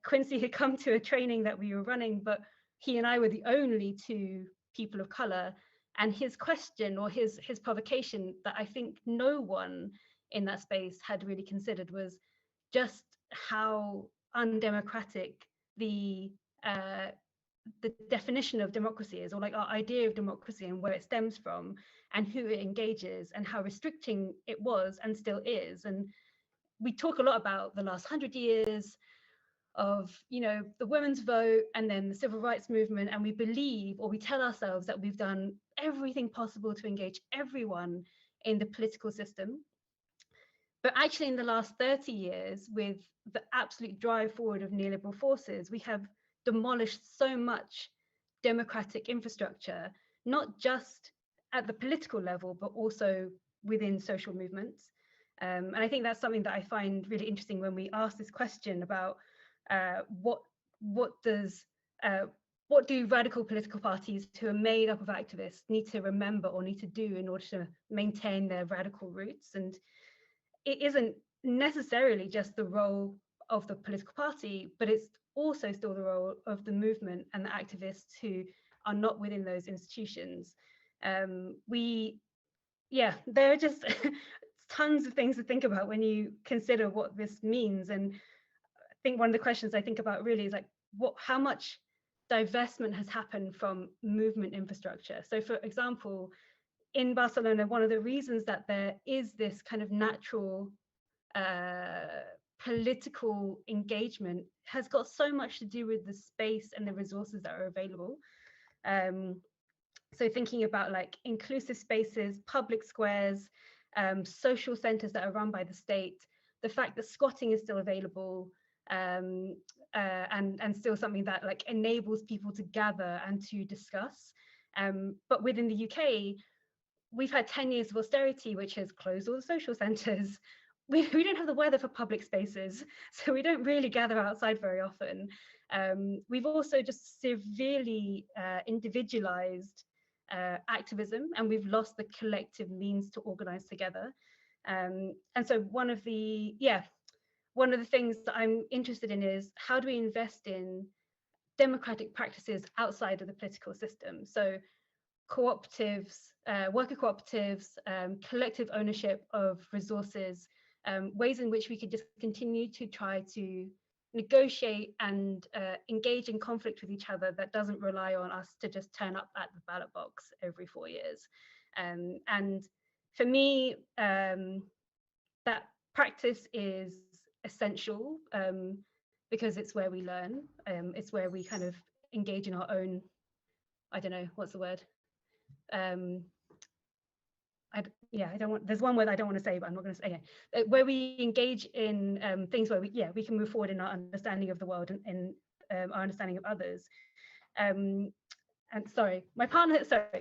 Quincy had come to a training that we were running, but he and I were the only two people of color. And his question, or his provocation, that I think no one in that space had really considered, was just how undemocratic the the definition of democracy is, or like our idea of democracy and where it stems from and who it engages and how restricting it was and still is. And we talk a lot about the last 100 years of, you know, the women's vote and then the civil rights movement, and we believe, or we tell ourselves, that we've done everything possible to engage everyone in the political system. But actually in the last 30 years, with the absolute drive forward of neoliberal forces, we have demolished so much democratic infrastructure, not just at the political level, but also within social movements. And I think that's something that I find really interesting when we ask this question about what do radical political parties who are made up of activists need to remember or need to do in order to maintain their radical roots. And it isn't necessarily just the role of the political party, but it's also still the role of the movement and the activists who are not within those institutions. There are just tons of things to think about when you consider what this means. And I think one of the questions I think about really is like, how much divestment has happened from movement infrastructure? So for example, in Barcelona, one of the reasons that there is this kind of natural political engagement has got so much to do with the space and the resources that are available. So thinking about like inclusive spaces, public squares, social centres that are run by the state, the fact that squatting is still available, and still something that like enables people to gather and to discuss. But within the UK, we've had 10 years of austerity, which has closed all the social centres. We don't have the weather for public spaces, so we don't really gather outside very often. We've also just severely individualized activism, and we've lost the collective means to organize together. And so one of the things that I'm interested in is, how do we invest in democratic practices outside of the political system? So cooperatives, worker cooperatives, collective ownership of resources, ways in which we could just continue to try to negotiate and engage in conflict with each other that doesn't rely on us to just turn up at the ballot box every 4 years. And for me, that practice is essential, because it's where we learn, it's where we kind of engage in our own, I don't know, what's the word? I don't want, there's one word I don't want to say, but I'm not going to say it. Where we engage in things where we can move forward in our understanding of the world and our understanding of others. And sorry,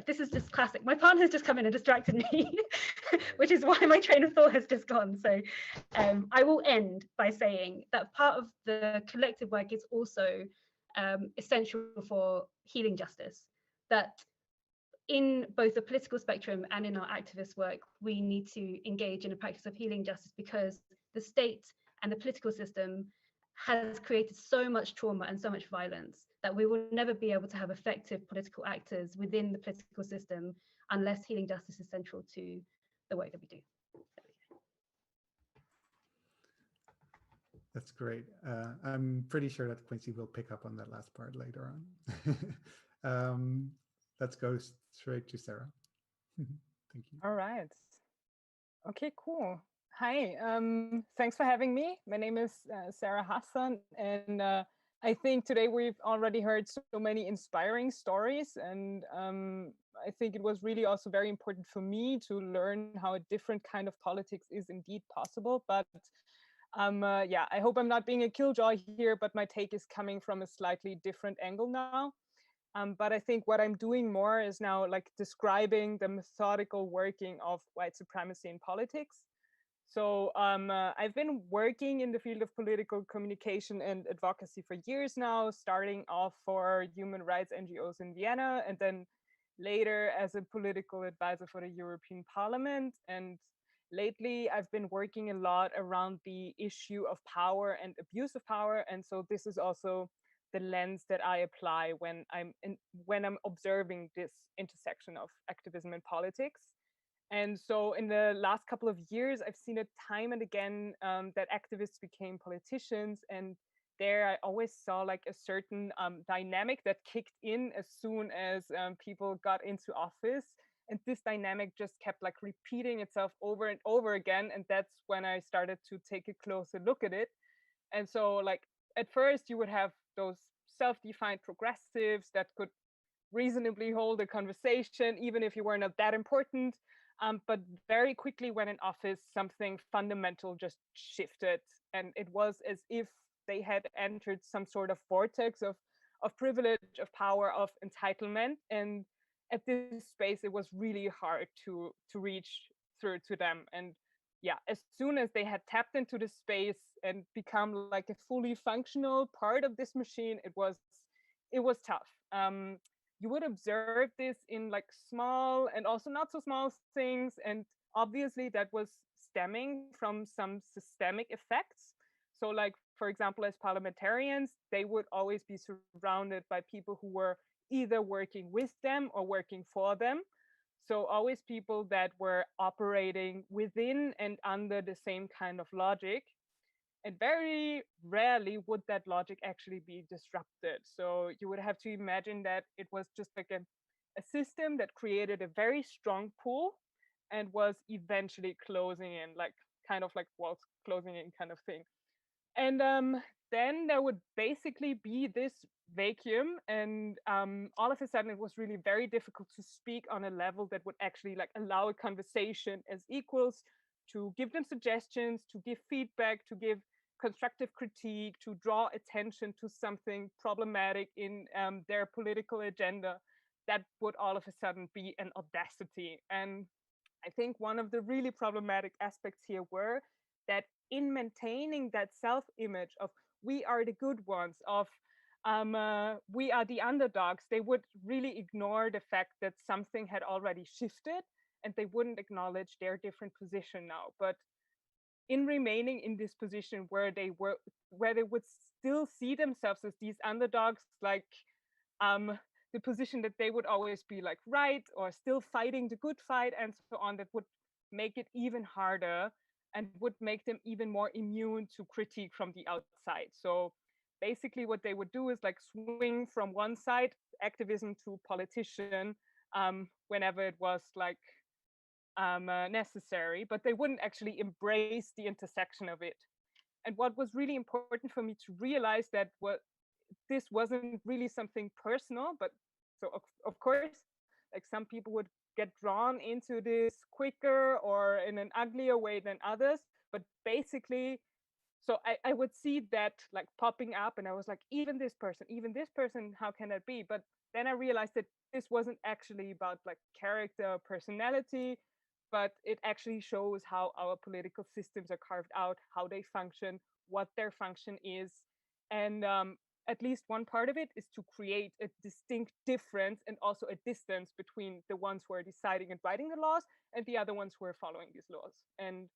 this is just classic. My partner has just come in and distracted me, which is why my train of thought has just gone. So I will end by saying that part of the collective work is also essential for healing justice, that in both the political spectrum and in our activist work, we need to engage in a practice of healing justice, because the state and the political system has created so much trauma and so much violence that we will never be able to have effective political actors within the political system unless healing justice is central to the work that we do. That's great. I'm pretty sure that Quincy will pick up on that last part later on. Let's go straight to Sarah. Thank you. All right. Okay, cool. Hi, thanks for having me. My name is Sarah Hassan, and I think today we've already heard so many inspiring stories, and I think it was really also very important for me to learn how a different kind of politics is indeed possible. But I hope I'm not being a killjoy here, but my take is coming from a slightly different angle now. But I think what I'm doing more is now like describing the methodical working of white supremacy in politics. So I've been working in the field of political communication and advocacy for years now, starting off for human rights NGOs in Vienna, and then later as a political advisor for the European Parliament. And lately, I've been working a lot around the issue of power and abuse of power. And so this is also the lens that I apply when I'm observing this intersection of activism and politics. And so in the last couple of years, I've seen it time and again that activists became politicians, and there I always saw like a certain dynamic that kicked in as soon as people got into office. And this dynamic just kept like repeating itself over and over again. And that's when I started to take a closer look at it. And so like at first you would have those self-defined progressives that could reasonably hold a conversation, even if you were not that important. But very quickly, when in office, something fundamental just shifted. And it was as if they had entered some sort of vortex of privilege, of power, of entitlement. And at this space, it was really hard to reach through to them. And yeah, as soon as they had tapped into the space and become like a fully functional part of this machine, it was tough. You would observe this in like small and also not so small things. And obviously that was stemming from some systemic effects. So like, for example, as parliamentarians, they would always be surrounded by people who were either working with them or working for them. So always people that were operating within and under the same kind of logic. And very rarely would that logic actually be disrupted. So you would have to imagine that it was just like a system that created a very strong pull and was eventually closing in, like kind of like walls closing in kind of thing. And then there would basically be this vacuum, and all of a sudden it was really very difficult to speak on a level that would actually like allow a conversation as equals, to give them suggestions, to give feedback, to give constructive critique, to draw attention to something problematic in their political agenda. That would all of a sudden be an audacity. And I think one of the really problematic aspects here were that in maintaining that self-image of we are the good ones, of we are the underdogs, they would really ignore the fact that something had already shifted, and they wouldn't acknowledge their different position now. But in remaining in this position where they would still see themselves as these underdogs, like the position that they would always be like right or still fighting the good fight and so on, that would make it even harder and would make them even more immune to critique from the outside. So basically what they would do is like swing from one side, activism, to politician, whenever it was like necessary, but they wouldn't actually embrace the intersection of it. And what was really important for me to realize that this wasn't really something personal, but so of course, like some people would get drawn into this quicker or in an uglier way than others. But basically, so I would see that like popping up, and I was like, even this person, how can that be? But then I realized that this wasn't actually about like character or personality, but it actually shows how our political systems are carved out, how they function, what their function is. And at least one part of it is to create a distinct difference and also a distance between the ones who are deciding and writing the laws and the other ones who are following these laws. And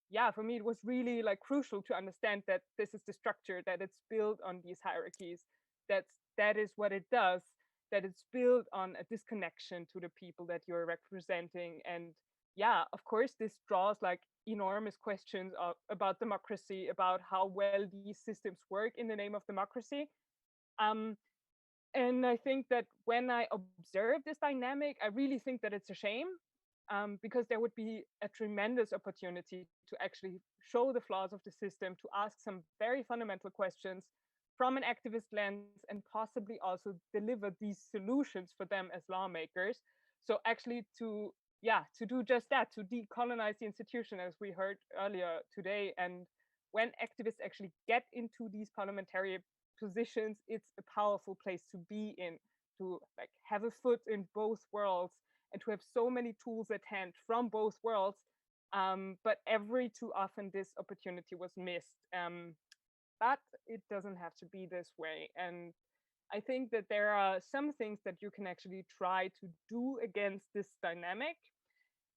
yeah, for me, it was really like crucial to understand that this is the structure, that it's built on these hierarchies, that is what it does, that it's built on a disconnection to the people that you're representing. And yeah, of course, this draws like enormous questions about democracy, about how well these systems work in the name of democracy. Um, and I think that when I observe this dynamic, I really think that it's a shame, because there would be a tremendous opportunity to actually show the flaws of the system, to ask some very fundamental questions from an activist lens, and possibly also deliver these solutions for them as lawmakers. So actually to do just that, to decolonize the institution, as we heard earlier today. And when activists actually get into these parliamentary positions, it's a powerful place to be in, to like have a foot in both worlds and to have so many tools at hand from both worlds. But every too often this opportunity was missed. But it doesn't have to be this way. And I think that there are some things that you can actually try to do against this dynamic.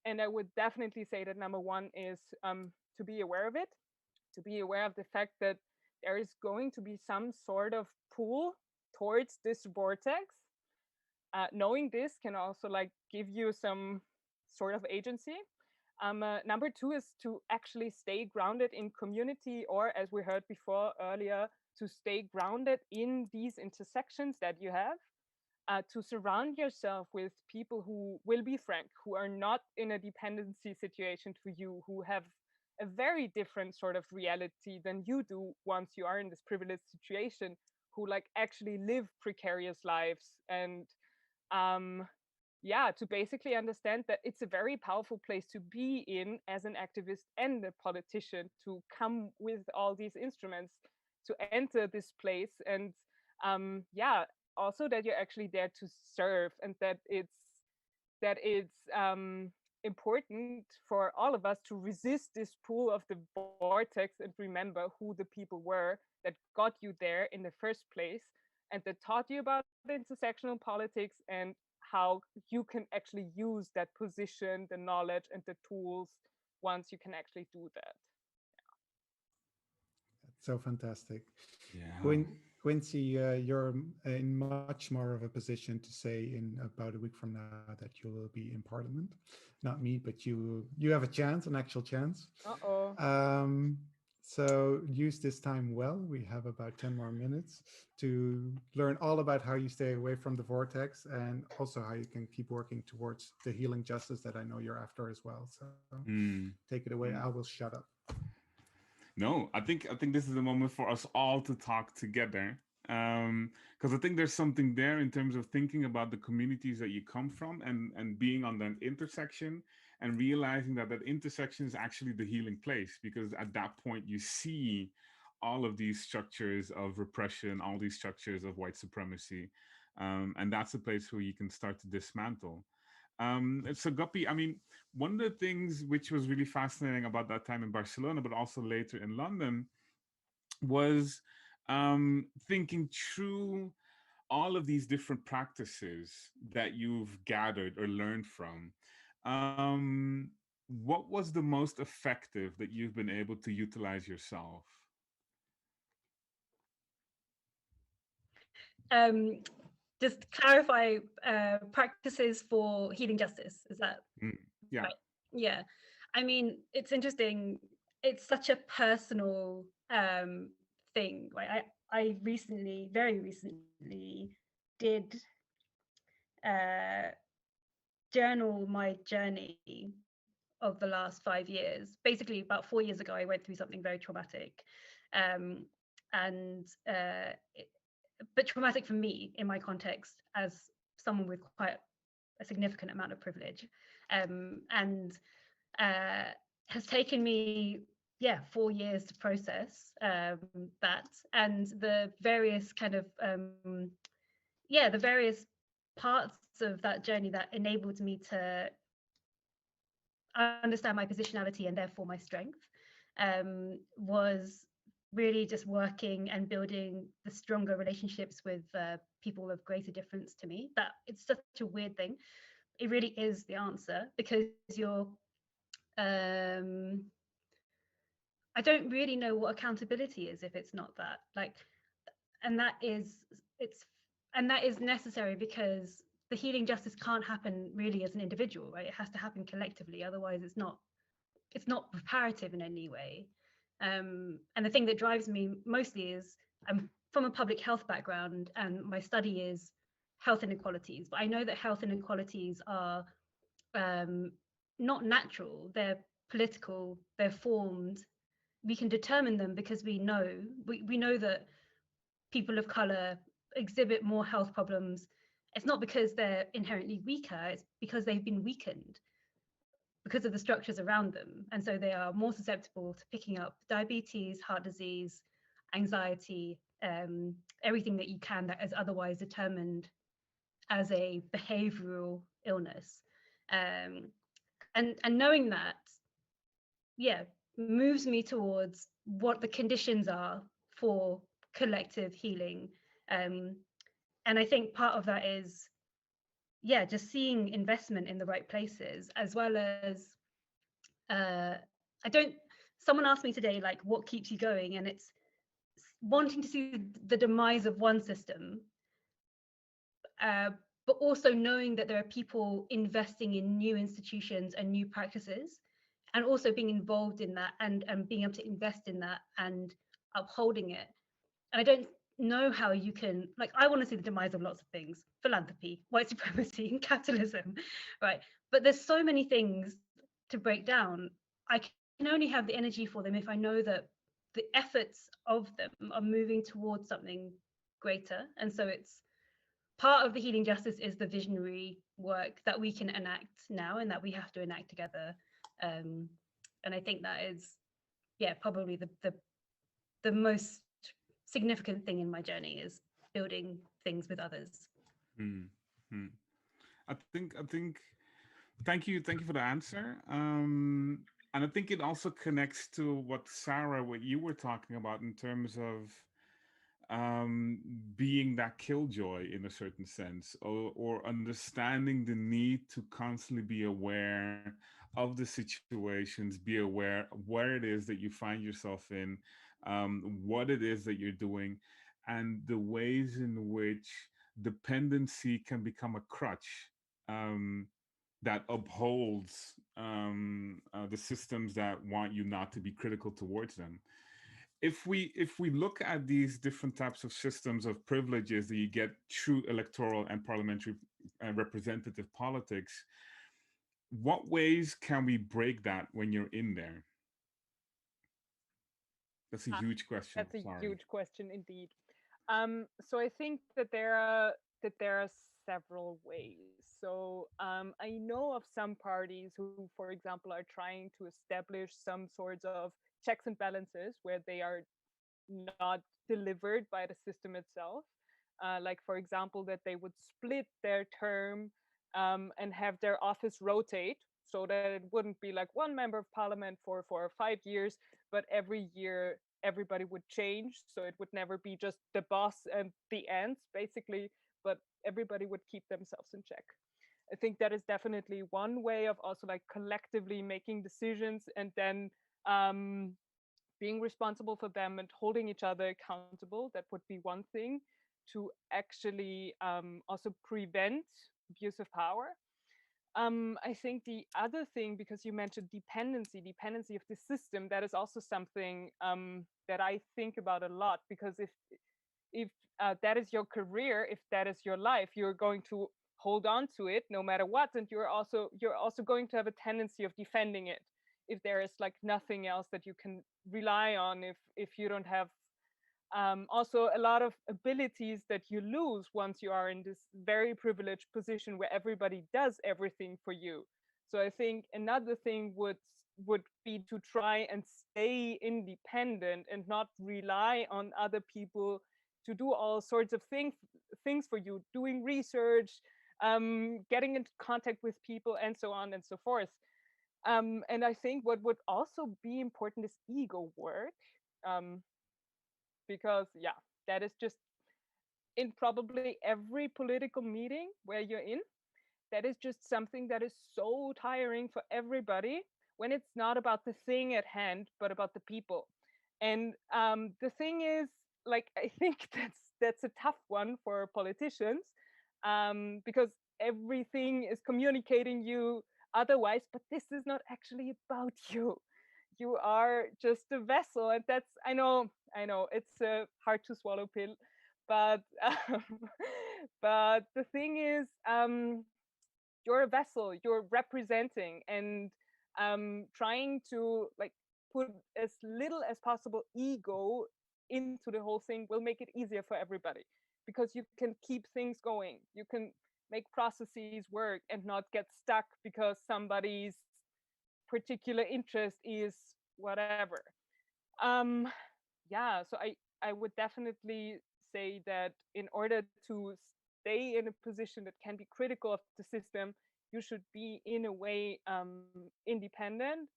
And I would definitely say that number one is to be aware of it, to be aware of the fact that there is going to be some sort of pull towards this vortex. Knowing this can also like give you some sort of agency. Number two is to actually stay grounded in community, or as we heard before earlier, to stay grounded in these intersections that you have, to surround yourself with people who will be frank, who are not in a dependency situation to you, who have a very different sort of reality than you do once you are in this privileged situation, who like actually live precarious lives. And yeah, to basically understand that it's a very powerful place to be in as an activist and a politician, to come with all these instruments to enter this place. And yeah, also that you're actually there to serve, and that it's important for all of us to resist this pull of the vortex and remember who the people were that got you there in the first place, and that taught you about intersectional politics, and how you can actually use that position, the knowledge, and the tools once you can actually do that. That's so fantastic. Yeah. Quincy, you're in much more of a position to say in about a week from now that you will be in Parliament. Not me, but you have a chance, an actual chance. So use this time well. We have about 10 more minutes to learn all about how you stay away from the vortex, and also how you can keep working towards the healing justice that I know you're after as well. So take it away. I will shut up. No, I think this is a moment for us all to talk together, because I think there's something there in terms of thinking about the communities that you come from, and being on that intersection, and realizing that that intersection is actually the healing place, because at that point you see all of these structures of repression, all these structures of white supremacy, and that's a place where you can start to dismantle. So Guppy, I mean, one of the things which was really fascinating about that time in Barcelona, but also later in London, was thinking through all of these different practices that you've gathered or learned from. What was the most effective that you've been able to utilize yourself? Just clarify, practices for healing justice, is that Yeah. right? Yeah, I mean, it's interesting. It's such a personal thing. Right? I recently, very recently, did journal my journey of the last 5 years. Basically, about 4 years ago, I went through something very traumatic, but traumatic for me in my context as someone with quite a significant amount of privilege, and has taken me 4 years to process that, and the various kind of the various parts of that journey that enabled me to understand my positionality and therefore my strength, was really just working and building the stronger relationships with people of greater difference to me. That it's such a weird thing. It really is the answer, because you're I don't really know what accountability is if it's not that, like, and that is necessary, because the healing justice can't happen really as an individual, right? It has to happen collectively, otherwise it's not reparative in any way. And the thing that drives me mostly is I'm from a public health background, and my study is health inequalities, but I know that health inequalities are not natural, they're political, they're formed. We can determine them because we know that people of color exhibit more health problems. It's not because they're inherently weaker, it's because they've been weakened because of the structures around them. And so they are more susceptible to picking up diabetes, heart disease, anxiety, everything that you can that is otherwise determined as a behavioral illness. And knowing that, moves me towards what the conditions are for collective healing. And I think part of that is, just seeing investment in the right places, as well as, someone asked me today, like, what keeps you going? And it's wanting to see the demise of one system, but also knowing that there are people investing in new institutions and new practices and also being involved in that and being able to invest in that and upholding it. And I don't know how you can, like, I want to see the demise of lots of things: philanthropy, white supremacy, and capitalism, right? But there's so many things to break down. I can only have the energy for them if I know that the efforts of them are moving towards something greater. And so it's part of the healing justice is the visionary work that we can enact now and that we have to enact together. And I think that is, yeah, probably the most significant thing in my journey is building things with others. Hmm. Hmm. I think thank you for the answer. And I think it also connects to what Sarah, what you were talking about in terms of being that killjoy in a certain sense, or understanding the need to constantly be aware of the situations, be aware of where it is that you find yourself in, what it is that you're doing, and the ways in which dependency can become a crutch that upholds the systems that want you not to be critical towards them. If we look at these different types of systems of privileges that you get through electoral and parliamentary and representative politics, what ways can we break that when you're in there? That's a huge question. That's a Sorry. huge question indeed. So I think that there are several ways. So I know of some parties who, for example, are trying to establish some sorts of checks and balances where they are not delivered by the system itself. Like, for example, that they would split their term and have their office rotate so that it wouldn't be like one member of parliament for 5 years, but every year everybody would change. So it would never be just the boss and the ants, basically, but everybody would keep themselves in check. I think that is definitely one way of also like collectively making decisions and then being responsible for them and holding each other accountable. That would be one thing to actually also prevent abuse of power. I think the other thing, because you mentioned dependency of the system, that is also something that I think about a lot. Because if that is your career, if that is your life, you're going to hold on to it no matter what, and you're also going to have a tendency of defending it if there is like nothing else that you can rely on, if you don't have also a lot of abilities that you lose once you are in this very privileged position where everybody does everything for you. So I think another thing would be to try and stay independent and not rely on other people to do all sorts of things for you, doing research, getting into contact with people, and so on and so forth. And I think what would also be important is ego work. Um, because yeah, that is just in probably every political meeting where you're in, that is just something that is so tiring for everybody when it's not about the thing at hand but about the people. And the thing is, like, I think that's a tough one for politicians, because everything is communicating you otherwise, but this is not actually about you. You are just a vessel, and that's, I know it's a hard to swallow pill, but but the thing is, you're a vessel, you're representing, and trying to like put as little as possible ego into the whole thing will make it easier for everybody, because you can keep things going, you can make processes work and not get stuck because somebody's particular interest is whatever. um yeah, so I would definitely say that in order to stay in a position that can be critical of the system, you should be in a way independent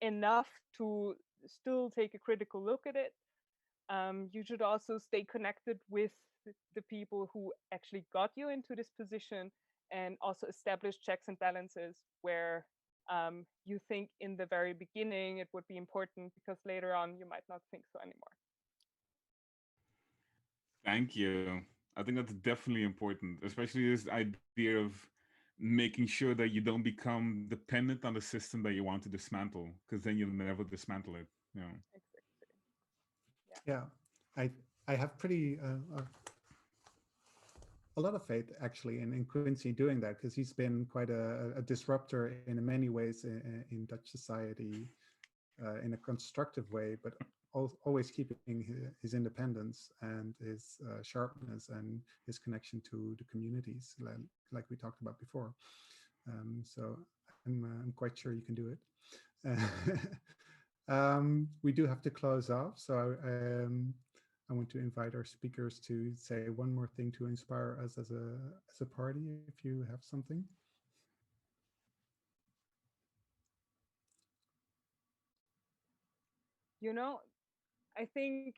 enough to still take a critical look at it. You should also stay connected with the people who actually got you into this position, and also establish checks and balances where you think in the very beginning it would be important, because later on you might not think so anymore. Thank you. I think that's definitely important, especially this idea of making sure that you don't become dependent on the system that you want to dismantle, because then you'll never dismantle it. You know. Exactly. Yeah, I have pretty a lot of faith actually in Quincy doing that, because he's been quite a disruptor in many ways in Dutch society, in a constructive way, but always keeping his independence and his sharpness and his connection to the communities, like we talked about before. So I'm quite sure you can do it. We do have to close off, so I want to invite our speakers to say one more thing to inspire us as a party, if you have something. You know, I think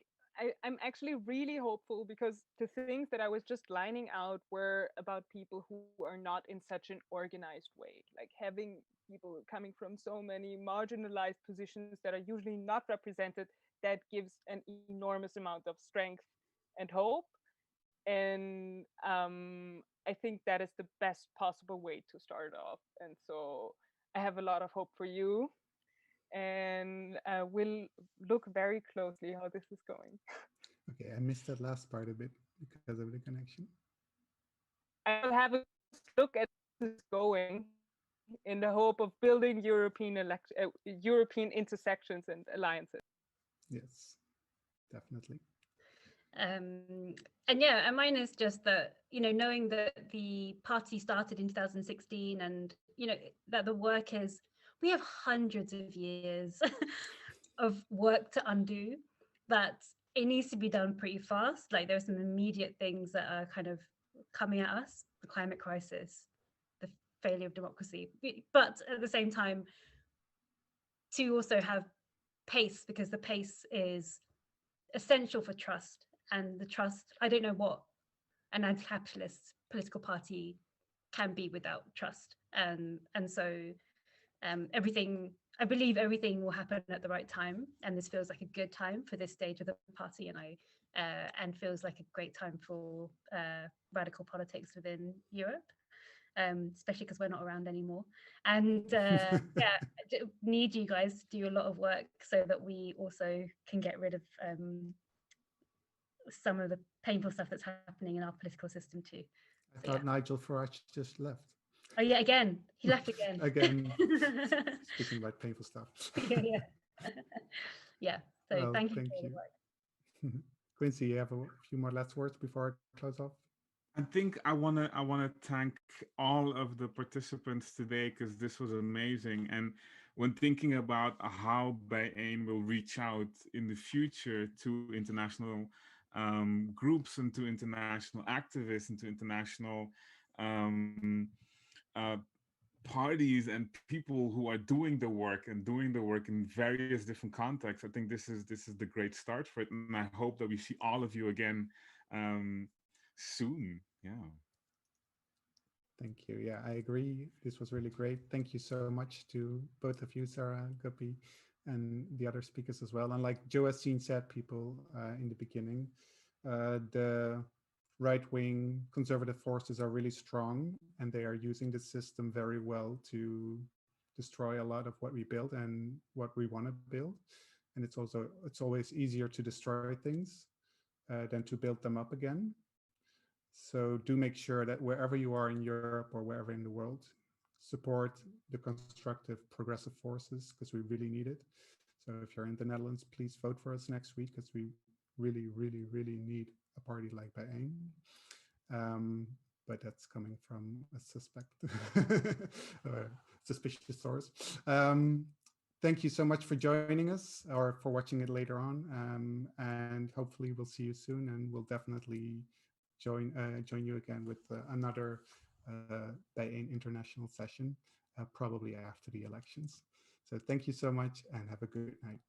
I'm actually really hopeful, because the things that I was just lining out were about people who are not in such an organized way, like having people coming from so many marginalized positions that are usually not represented. That gives an enormous amount of strength and hope. And I think that is the best possible way to start off. And so I have a lot of hope for you, and we'll look very closely how this is going. Okay, I missed that last part a bit because of the connection. I will have a look at this going, in the hope of building European intersections and alliances. Yes, definitely. And yeah, and mine is just that, you know, knowing that the party started in 2016, and you know that the work is, we have hundreds of years of work to undo, that it needs to be done pretty fast. Like there's some immediate things that are kind of coming at us: the climate crisis, the failure of democracy, but at the same time to also have pace, because the pace is essential for trust. And the trust, I don't know what an anti-capitalist political party can be without trust. And so everything, I believe everything will happen at the right time, and this feels like a good time for this stage of the party, and feels like a great time for radical politics within Europe, especially because we're not around anymore. And yeah, I need you guys to do a lot of work so that we also can get rid of some of the painful stuff that's happening in our political system too. I thought Nigel Farage just left. Oh yeah, again, he left again. Again, speaking about painful stuff. Yeah. Yeah. So Well, thank you thank for the you. work. Quincy, you have a few more last words before I close off? I think I wanna thank all of the participants today, because this was amazing. And when thinking about how BIJ1 will reach out in the future to international groups and to international activists and to international um, uh, parties and people who are doing the work and doing the work in various different contexts, I think this is the great start for it. And I hope that we see all of you again soon. Yeah. Thank you. Yeah, I agree. This was really great. Thank you so much to both of you, Sarah, Guppy, and the other speakers as well. And like Joacine said, people in the beginning, the right-wing conservative forces are really strong, and they are using the system very well to destroy a lot of what we build and what we want to build. And it's always easier to destroy things than to build them up again. So do make sure that wherever you are in Europe or wherever in the world, support the constructive progressive forces, because we really need it. So if you're in the Netherlands, please vote for us next week, because we really, really, really need a party like BIJ1. But that's coming from a suspect or suspicious source. Thank you so much for joining us or for watching it later on. And hopefully we'll see you soon, and we'll definitely join you again with another BIJ1 international session, probably after the elections. So thank you so much, and have a good night.